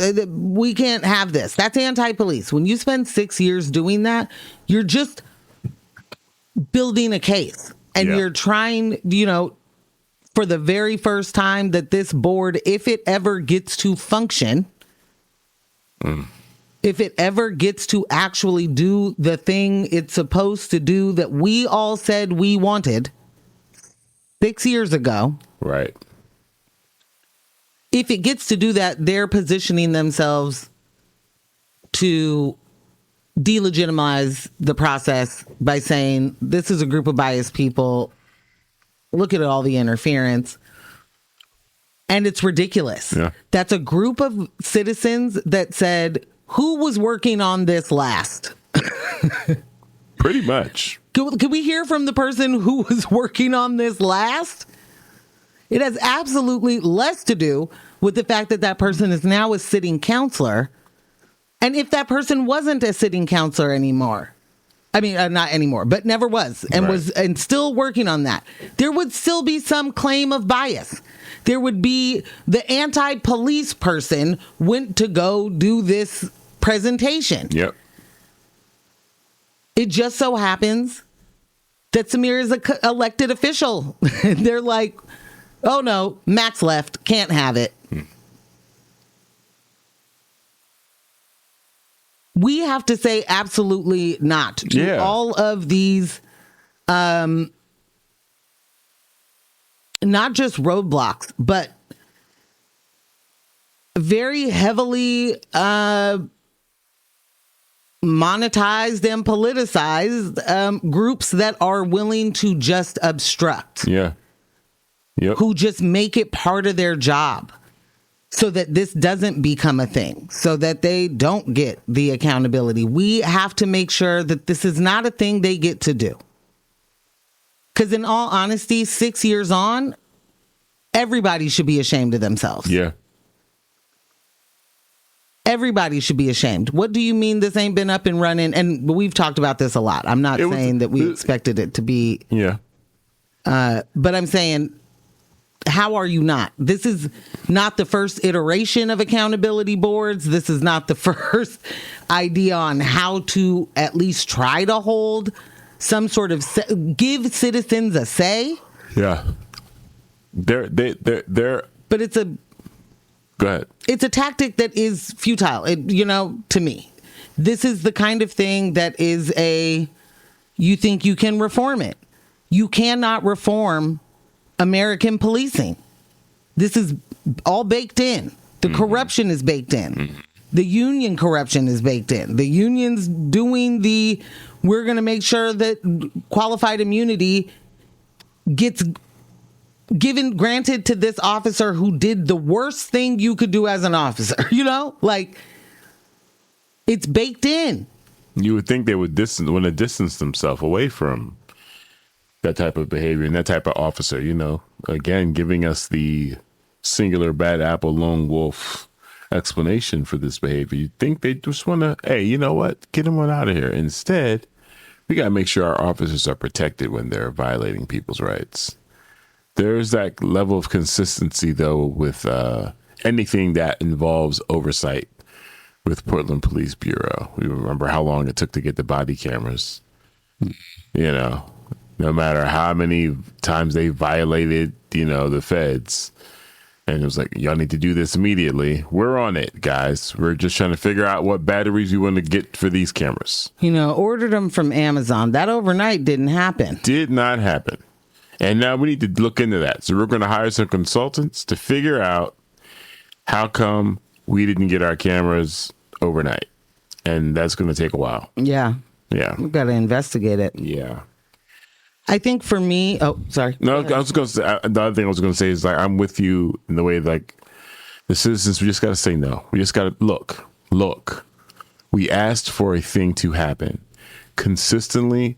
We can't have this. That's anti-police. When you spend 6 years doing that, you're just building a case, and you're trying, for the very first time that this board, if it ever gets to function, if it ever gets to actually do the thing it's supposed to do that we all said we wanted 6 years ago. Right. If it gets to do that, they're positioning themselves to delegitimize the process by saying this is a group of biased people. Look at all the interference. And it's ridiculous. Yeah. That's a group of citizens that said, who was working on this last? Pretty much. Can we hear from the person who was working on this last? It has absolutely less to do with the fact that that person is now a sitting councilor. And if that person wasn't a sitting councilor anymore, I mean, not anymore, but never was, and was and still working on that, there would still be some claim of bias. There would be the anti-police person went to go do this presentation. Yep. It just so happens that Samir is an elected official. They're like, oh no, Matt's left, can't have it. We have to say absolutely not to all of these, not just roadblocks, but very heavily monetized and politicized groups that are willing to just obstruct. Yeah. Yep. Who just make it part of their job, so that this doesn't become a thing, so that they don't get the accountability. We have to make sure that this is not a thing they get to do. Because in all honesty, 6 years on, everybody should be ashamed of themselves. Yeah. Everybody should be ashamed. What do you mean this ain't been up and running? And we've talked about this a lot. I'm not saying that we expected it to be. Yeah. But I'm saying, how are you not? This is not the first iteration of accountability boards. This is not the first idea on how to at least try to hold some sort of give citizens a say. Yeah. They're But it's a go ahead. It's a tactic that is futile. To me, this is the kind of thing that is you think you can reform it. You cannot reform American policing. This is all baked in. The corruption is baked in. The union corruption is baked in. The union's doing we're going to make sure that qualified immunity gets granted to this officer who did the worst thing you could do as an officer. Like, it's baked in. You would think they would want to distance themselves away from that type of behavior and that type of officer, again, giving us the singular bad apple lone wolf explanation for this behavior. You'd think they just want to, hey, you know what? Get them on out of here. Instead, we got to make sure our officers are protected when they're violating people's rights. There's that level of consistency, though, with anything that involves oversight with Portland Police Bureau. We remember how long it took to get the body cameras. No matter how many times they violated, the feds. And it was like, y'all need to do this immediately. We're on it, guys. We're just trying to figure out what batteries we want to get for these cameras. Ordered them from Amazon. That overnight didn't happen. Did not happen. And now we need to look into that. So we're going to hire some consultants to figure out how come we didn't get our cameras overnight. And that's going to take a while. Yeah. Yeah. We've got to investigate it. Yeah. I think for me, sorry. No, I was going to say, the other thing I was going to say is, like, I'm with you in the way, like, the citizens, we just got to say no. We just got to look. We asked for a thing to happen. Consistently,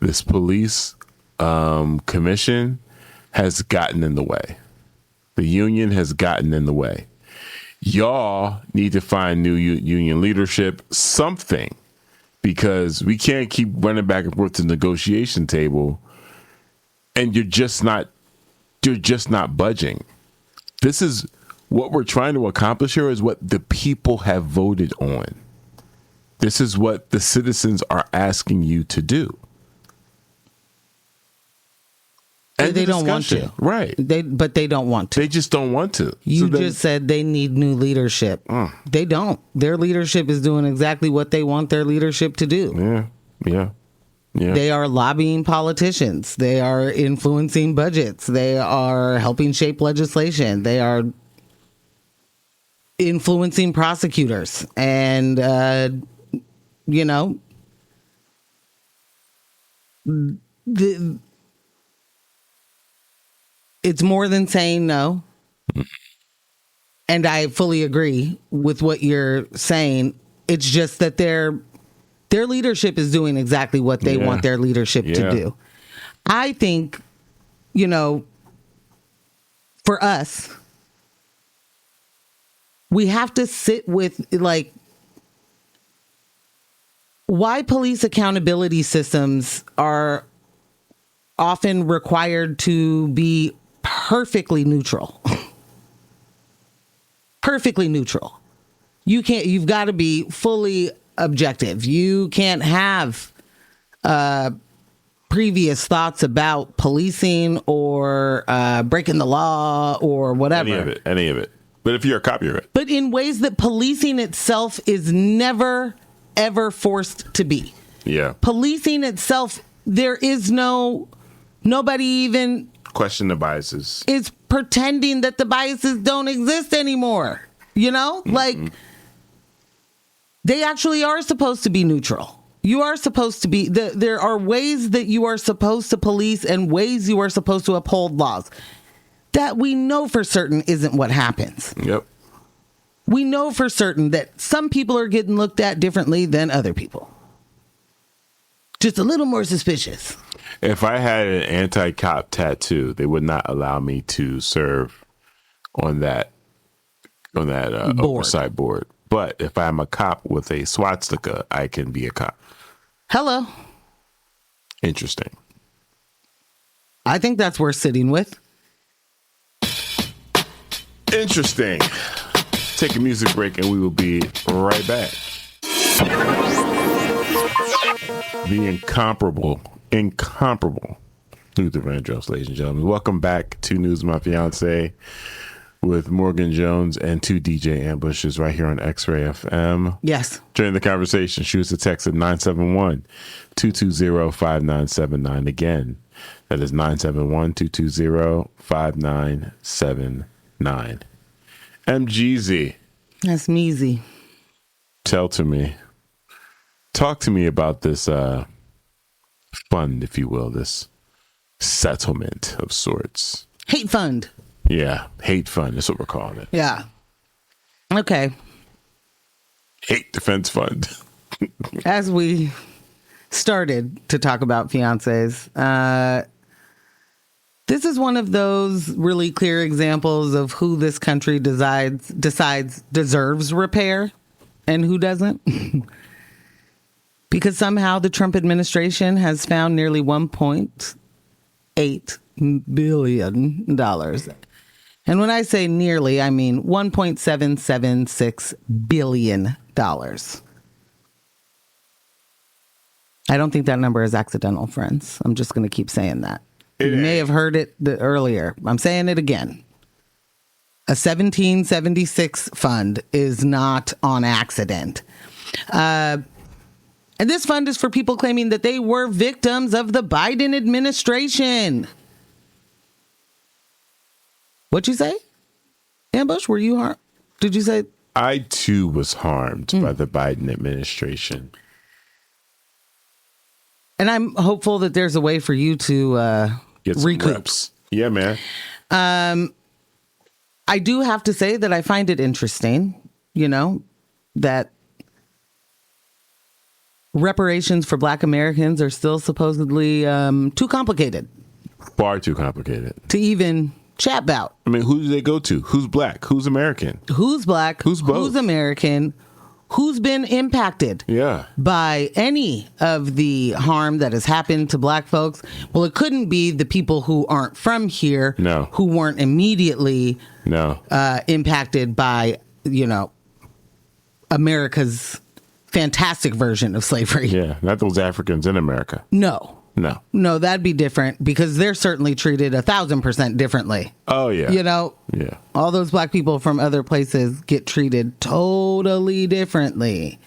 this police commission has gotten in the way. The union has gotten in the way. Y'all need to find new union leadership, something, because we can't keep running back and forth to the negotiation table. And you're just not budging. This is what we're trying to accomplish here, is what the people have voted on. This is what the citizens are asking you to do. And they don't want to. Right. But they don't want to. They just don't want to. You just said they need new leadership. They don't. Their leadership is doing exactly what they want their leadership to do. Yeah. They are lobbying politicians. They are influencing budgets. They are helping shape legislation. They are influencing prosecutors. And, it's more than saying no. And I fully agree with what you're saying. It's just that their leadership is doing exactly what they want their leadership to do. I think, for us, we have to sit with, like, why police accountability systems are often required to be perfectly neutral. Perfectly neutral. You've got to be fully objective. You can't have previous thoughts about policing or breaking the law or whatever. Any of it. But if you're a cop, you're right. But in ways that policing itself is never, ever forced to be. Yeah. Policing itself, there is nobody even question the biases. Is pretending that the biases don't exist anymore. Like, they actually are supposed to be neutral. You are supposed to be, there are ways that you are supposed to police and ways you are supposed to uphold laws. That we know for certain isn't what happens. Yep. We know for certain that some people are getting looked at differently than other people. Just a little more suspicious. If I had an anti-cop tattoo, they would not allow me to serve on that oversight board. But if I'm a cop with a swastika, I can be a cop. Hello. Interesting. I think that's worth sitting with. Interesting. Take a music break and we will be right back. The incomparable Luther Vandross, ladies and gentlemen. Welcome back to News of My Fiancé with Morgan Jones and 2 DJ Ambushes right here on X-Ray FM. Yes. During the conversation, shoot us a text at 971-220-5979. Again, that is 971-220-5979. 9. MGZ. That's measy. Talk to me about this fund, if you will, this settlement of sorts. Hate fund. Yeah, hate fund. That's what we're calling it. Yeah. Okay. Hate defense fund. As we started to talk about fiancés, this is one of those really clear examples of who this country decides deserves repair and who doesn't. Because somehow the Trump administration has found nearly $1.8 billion. And when I say nearly, I mean $1.776 billion. I don't think that number is accidental, friends. I'm just going to keep saying that. You may have heard it earlier. I'm saying it again. A 1776 fund is not on accident. And this fund is for people claiming that they were victims of the Biden administration. What'd you say? Ambush, were you harmed? Did you say? I, too, was harmed by the Biden administration. And I'm hopeful that there's a way for you to Get some recoup. reps. Yeah, man. I do have to say that I find it interesting, that reparations for Black Americans are still supposedly too complicated. Far too complicated. To even chat about. I mean, who do they go to? Who's Black? Who's American? Who's Black? Who's both? Who's American? Who's been impacted by any of the harm that has happened to Black folks? Well, it couldn't be the people who aren't from here, who weren't immediately impacted by, America's fantastic version of slavery. Yeah, not those Africans in America. No, that'd be different because they're certainly treated 1,000% differently. Oh, yeah. Yeah. All those Black people from other places get treated totally differently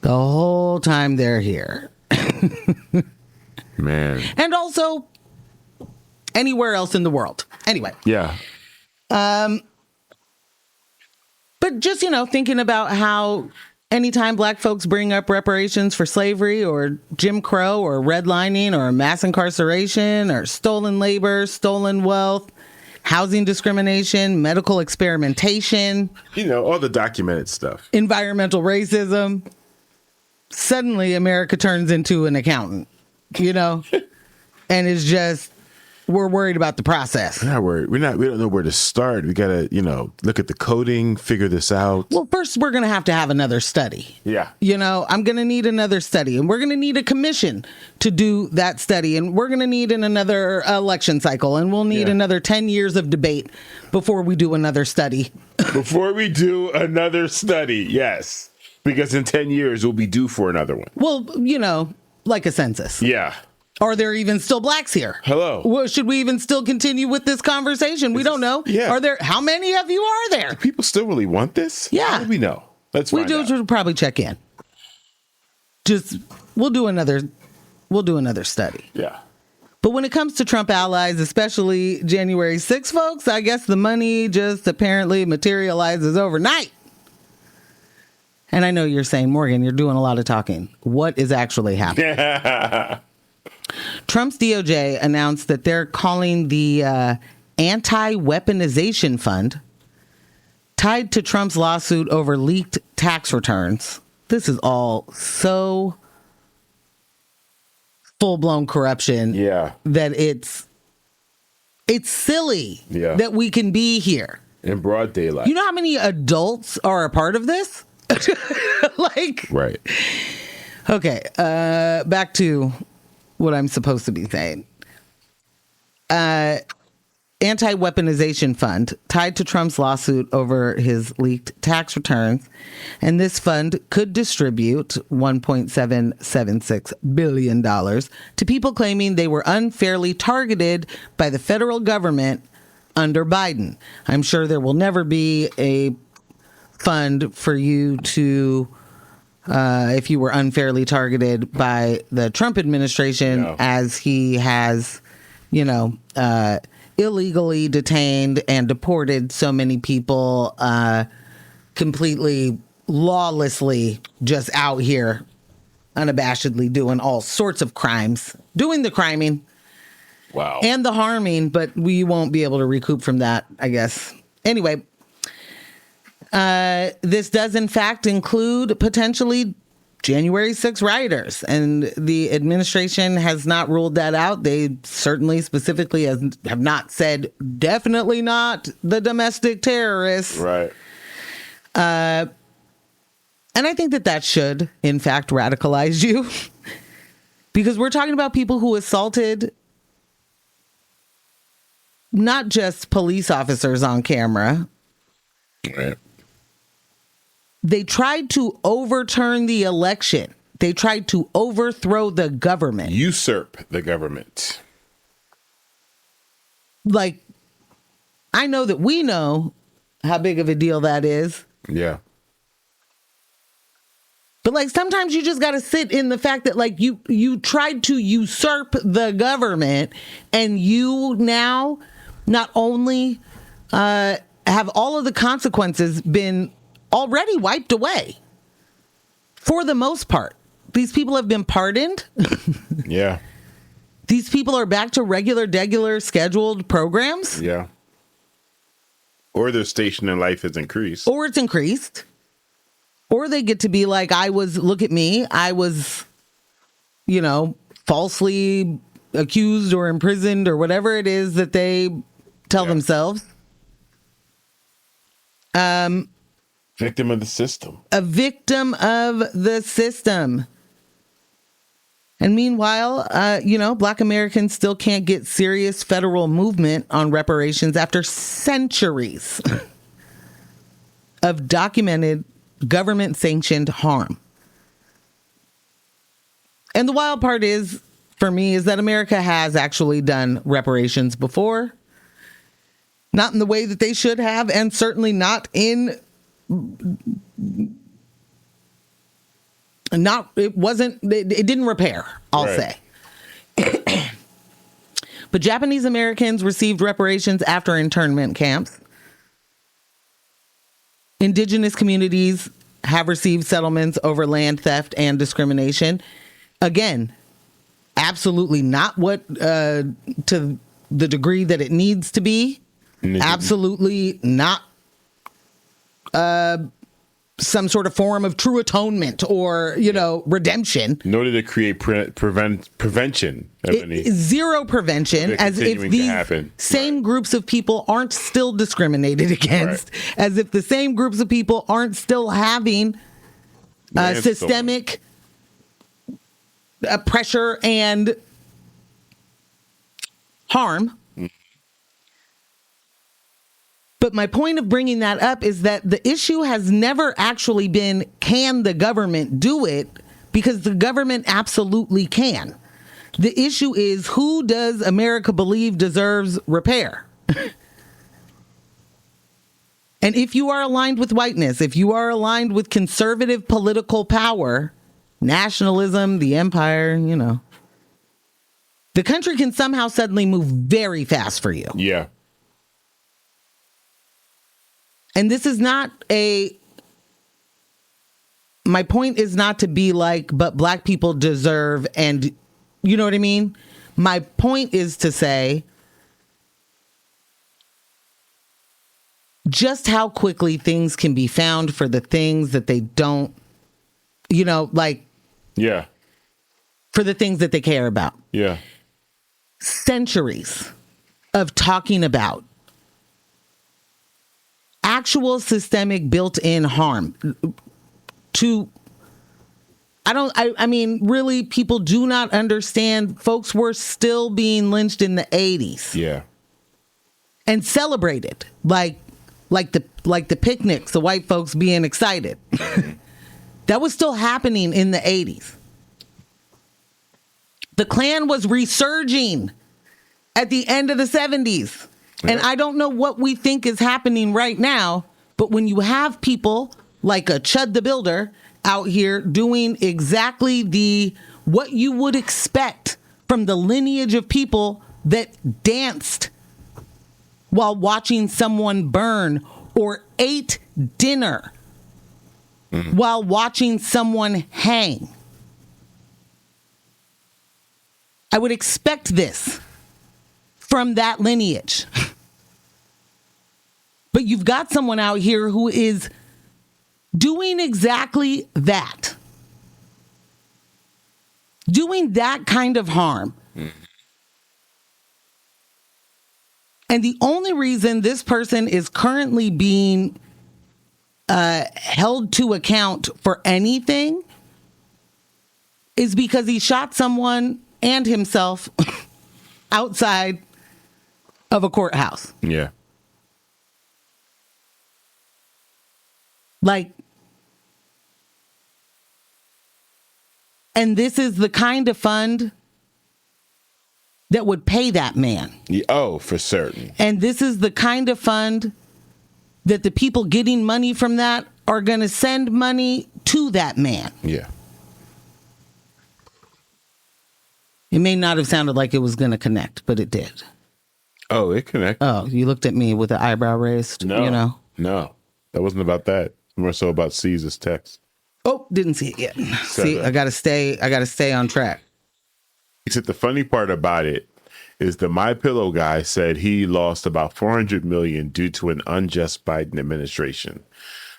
the whole time they're here. Man. And also anywhere else in the world. Anyway. Yeah. But just, thinking about how anytime Black folks bring up reparations for slavery or Jim Crow or redlining or mass incarceration or stolen labor, stolen wealth, housing discrimination, medical experimentation, all the documented stuff, environmental racism, suddenly America turns into an accountant, and it's just, we're worried about the process. We're not worried. We don't know where to start. We got to, look at the coding, figure this out. Well, first, we're going to have another study. Yeah. I'm going to need another study, and we're going to need a commission to do that study, and we're going to need another election cycle, and we'll need another 10 years of debate before we do another study. Before we do another study, yes. Because in 10 years, we'll be due for another one. Well, like a census. Yeah. Are there even still Blacks here? Hello. Well, should we even still continue with this conversation? We don't know. Yeah. How many of you are there? Do people still really want this? Yeah. How do we know? Let's find out. We'll probably check in. We'll do another study. Yeah. But when it comes to Trump allies, especially January 6th, folks, I guess the money just apparently materializes overnight. And I know you're saying, Morgan, you're doing a lot of talking. What is actually happening? Trump's DOJ announced that they're calling the Anti-Weaponization Fund, tied to Trump's lawsuit over leaked tax returns. This is all so full-blown corruption that it's silly that we can be here. In broad daylight. You know how many adults are a part of this? Right. Okay, back to what I'm supposed to be saying. Anti-Weaponization Fund tied to Trump's lawsuit over his leaked tax returns. And this fund could distribute $1.776 billion to people claiming they were unfairly targeted by the federal government under Biden. I'm sure there will never be a fund for you to if you were unfairly targeted by the Trump administration, as he has, illegally detained and deported so many people completely lawlessly just out here unabashedly doing all sorts of crimes, doing the criming. Wow. And the harming, but we won't be able to recoup from that, I guess. Anyway, this does in fact include potentially January 6 rioters, and the administration has not ruled that out. They certainly specifically have not said definitely not the domestic terrorists. Right. And I think that should, in fact, radicalize you because we're talking about people who assaulted not just police officers on camera. Right. They tried to overturn the election. They tried to overthrow the government. Usurp the government. Like, I know that we know how big of a deal that is. Yeah. But like sometimes you just got to sit in the fact that like you tried to usurp the government, and you now not only have all of the consequences been already wiped away for the most part. These people have been pardoned. Yeah. These people are back to regular scheduled programs. Yeah. Or their station in life has increased. Or it's increased. Or they get to be like, look at me. I was, falsely accused or imprisoned or whatever it is that they tell themselves. Victim of the system. A victim of the system. And meanwhile, Black Americans still can't get serious federal movement on reparations after centuries of documented government-sanctioned harm. And the wild part is, for me, is that America has actually done reparations before. Not in the way that they should have, and certainly not in... It didn't repair, I'll say. But Japanese Americans received reparations after internment camps. Indigenous communities have received settlements over land theft and discrimination. Again, absolutely not what to the degree that it needs to be. Absolutely not some sort of form of true atonement or, redemption. Nor did it create prevention of any. Zero prevention, as if these same groups of people aren't still discriminated against, as if the same groups of people aren't still having systemic pressure and harm. But my point of bringing that up is that the issue has never actually been, can the government do it? Because the government absolutely can. The issue is, who does America believe deserves repair? And if you are aligned with whiteness, if you are aligned with conservative political power, nationalism, the empire, the country can somehow suddenly move very fast for you. Yeah. And this is not my point is not to be like, but Black people deserve, and you know what I mean? My point is to say just how quickly things can be found for the things that they don't, Yeah. For the things that they care about. Yeah. Centuries of talking about actual systemic built-in harm really, people do not understand. Folks were still being lynched in the 80s. Yeah. And celebrated like the picnics, the white folks being excited. That was still happening in the 80s. The Klan was resurging at the end of the 70s. And I don't know what we think is happening right now, but when you have people like a Chud the Builder out here doing exactly what you would expect from the lineage of people that danced while watching someone burn, or ate dinner while watching someone hang. I would expect this from that lineage. But you've got someone out here who is doing exactly that. Doing that kind of harm. And the only reason this person is currently being held to account for anything is because he shot someone and himself outside of a courthouse. Yeah. Like, and this is the kind of fund that would pay that man. Oh, for certain. And this is the kind of fund that the people getting money from that are going to send money to that man. Yeah. It may not have sounded like it was going to connect, but it did. Oh, it connected. Oh, you looked at me with the eyebrow raised, No. you know? No, that wasn't about that. More so about C's text. Oh, didn't see it yet. See, I gotta stay on track. He said the funny part about it is the MyPillow guy said he lost about $400 million due to an unjust Biden administration.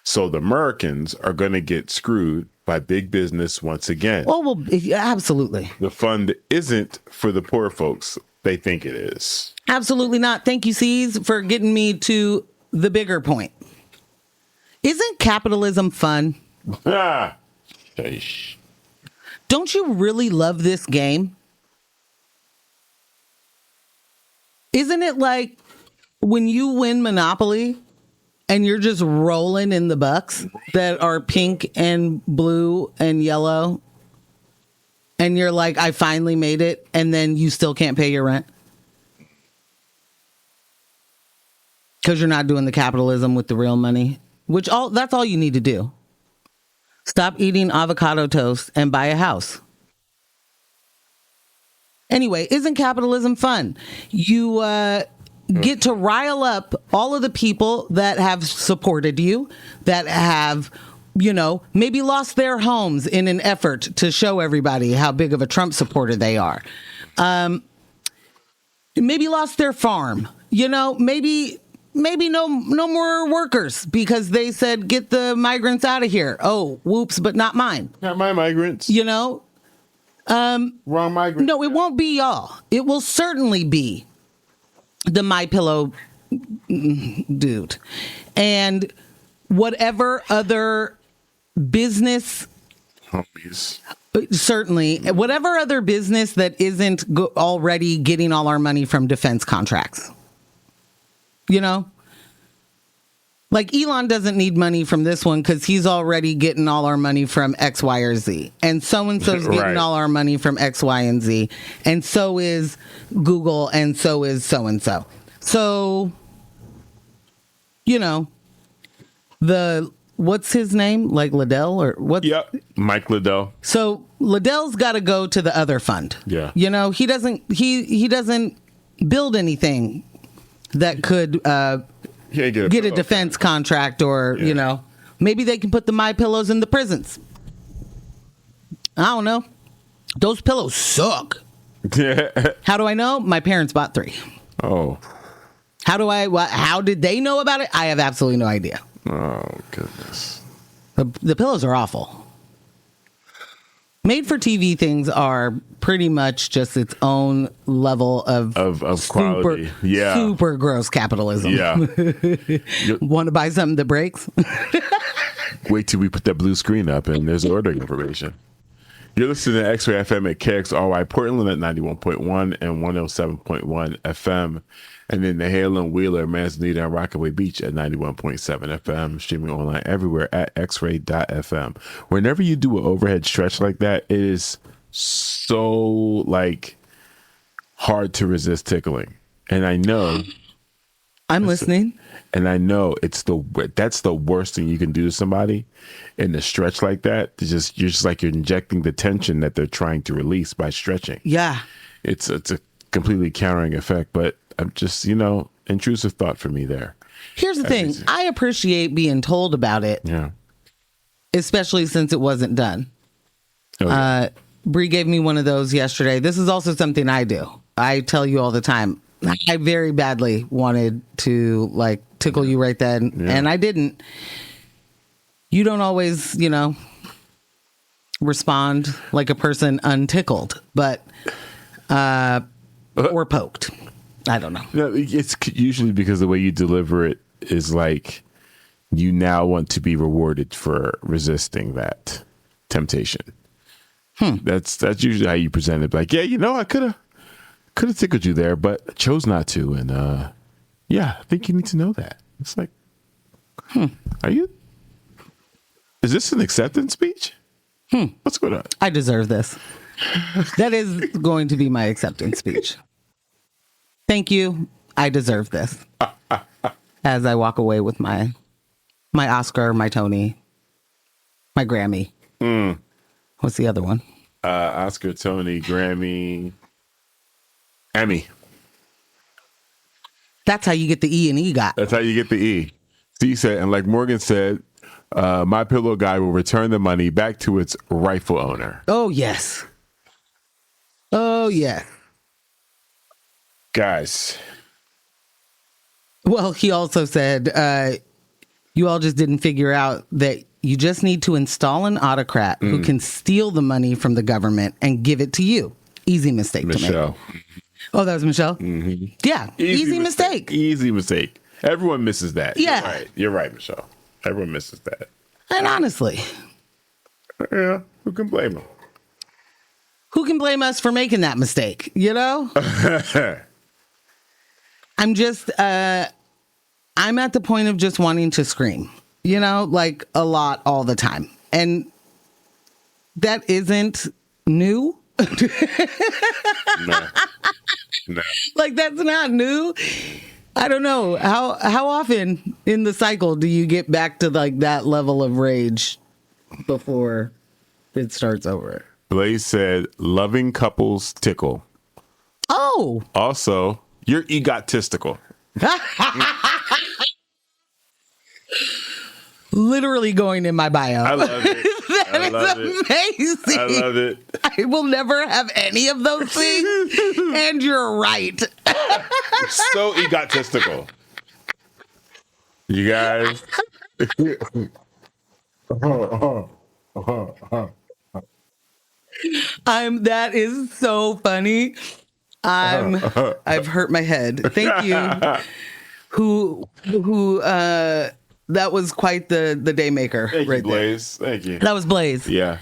So the Americans are going to get screwed by big business once again. Oh, well, absolutely. The fund isn't for the poor folks they think it is. Absolutely not. Thank you, C's, for getting me to the bigger point. Isn't capitalism fun? Ah, sheesh. Don't you really love this game? Isn't it like when you win Monopoly and you're just rolling in the bucks that are pink and blue and yellow, and you're like, I finally made it, and then you still can't pay your rent? Because you're not doing the capitalism with the real money, that's all you need to do. Stop eating avocado toast and buy a house. Anyway, isn't capitalism fun? You get to rile up all of the people that have supported you, that have, maybe lost their homes in an effort to show everybody how big of a Trump supporter they are. Maybe lost their farm. Maybe no more workers because they said, get the migrants out of here. Oh, whoops, but not mine. Not my migrants. Wrong migrant. No, it won't be y'all. It will certainly be the MyPillow dude. And whatever other business, homies. Certainly, whatever other business that isn't already getting all our money from defense contracts. Like Elon doesn't need money from this one because he's already getting all our money from X, Y, or Z. And so-and-so's getting Right. all our money from X, Y, and Z. And so is Google, and so is so-and-so. So, what's his name? Like Liddell or what? Yep, Mike Liddell. So Liddell's got to go to the other fund. Yeah. He doesn't build anything that could get a defense contract, or maybe they can put the MyPillows in the prisons. I don't know. Those pillows suck. How do I know? My parents bought 3. Oh. How did they know about it? I have absolutely no idea. Oh, goodness. The pillows are awful. Made for TV things are pretty much just its own level of quality. Yeah. Super gross capitalism. Yeah. Want to buy something that breaks? Wait till we put that blue screen up and there's ordering information. You're listening to X-Ray FM at KXRY Portland at 91.1 and 107.1 FM. And then the Hale and Wheeler, Manzanita, and Rockaway Beach at 91.7 FM. Streaming online everywhere at xray.fm. Whenever you do an overhead stretch like that, it is so hard to resist tickling. And I know I'm listening. And I know that's the worst thing you can do to somebody in a stretch like that. You're injecting the tension that they're trying to release by stretching. Yeah. It's a completely countering effect, but I'm just, intrusive thought for me there. Here's the thing. I appreciate being told about it. Yeah. Especially since it wasn't done. Oh, yeah. Bree gave me one of those yesterday. This is also something I do. I tell you all the time. I very badly wanted to like tickle you right then, and I didn't. You don't always, respond like a person untickled, but or poked. I don't know. No, it's usually because the way you deliver it is like you now want to be rewarded for resisting that temptation. That's usually how you present it. Like, I could have tickled you there, but I chose not to. And I think you need to know that. It's like, is this an acceptance speech? What's going on? I deserve this. That is going to be my acceptance speech. Thank you. I deserve this. As I walk away with my Oscar, my Tony, my Grammy. What's the other one? Oscar, Tony, Grammy, Emmy. That's how you get the E and EGOT. That's how you get the E. Steve said, and like Morgan said, My Pillow guy will return the money back to its rightful owner. Oh, yes. Oh, yeah. Guys. Well, he also said, you all just didn't figure out that you just need to install an autocrat who can steal the money from the government and give it to you. Easy mistake to make. Oh, that was Michelle? Mm-hmm. Yeah. Easy mistake. Easy mistake. Everyone misses that. Yeah. You're right, Michelle. Everyone misses that. And honestly. Yeah. Who can blame them? Who can blame us for making that mistake? I'm just, I'm at the point of just wanting to scream, like a lot all the time. And that isn't new. No. Like, that's not new. I don't know. How often in the cycle do you get back to like that level of rage before it starts over? Blaze said, loving couples tickle. Oh. Also, you're egotistical. Literally going in my bio. I love it. That is amazing. I love it. I will never have any of those things. And you're right. You're so egotistical. You guys. That is so funny. I've hurt my head. Thank you. That was quite the day maker. Thank right you, Blaze. there. Thank you. That was Blaze. Yeah.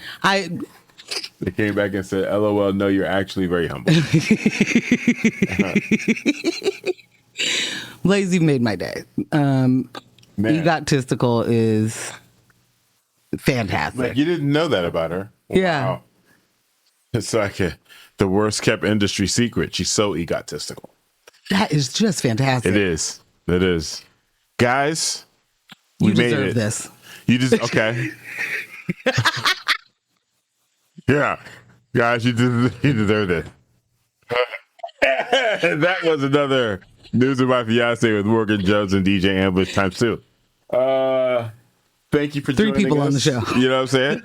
They came back and said, LOL, no, you're actually very humble. Blaze, you made my day. Egotistical is fantastic. Like, you didn't know that about her. Wow. Yeah. It's like the worst kept industry secret. She's so egotistical. That is just fantastic. It is. It is. Guys, we made deserve it. This. You just, okay. Yeah. Guys, you deserve this. That was another News of My Fiancé with Morgan Jones and DJ Ambush times 2. Thank you for joining us. 3 people on the show. You know what I'm saying?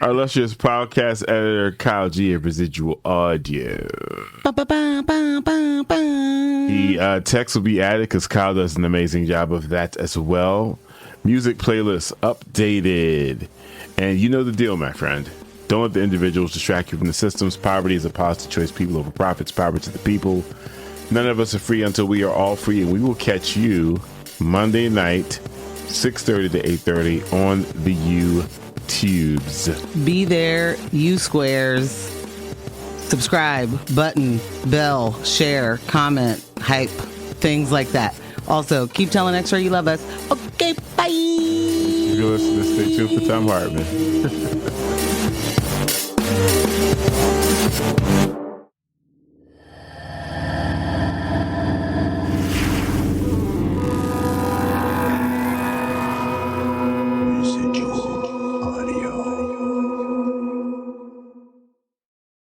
Our illustrious podcast editor, Kyle G of Residual Audio. The text will be added because Kyle does an amazing job of that as well. Music playlist updated. And you know the deal, my friend. Don't let the individuals distract you from the systems. Poverty is a positive choice. People over profits. Power to the people. None of us are free until we are all free. And we will catch you Monday night, 6:30 to 8:30 on the YouTubes. Be there, you squares. Subscribe, button, bell, share, comment, hype, things like that. Also, keep telling X-Ray you love us. Okay, bye. If you're listening, stay tuned for Tom Hartman.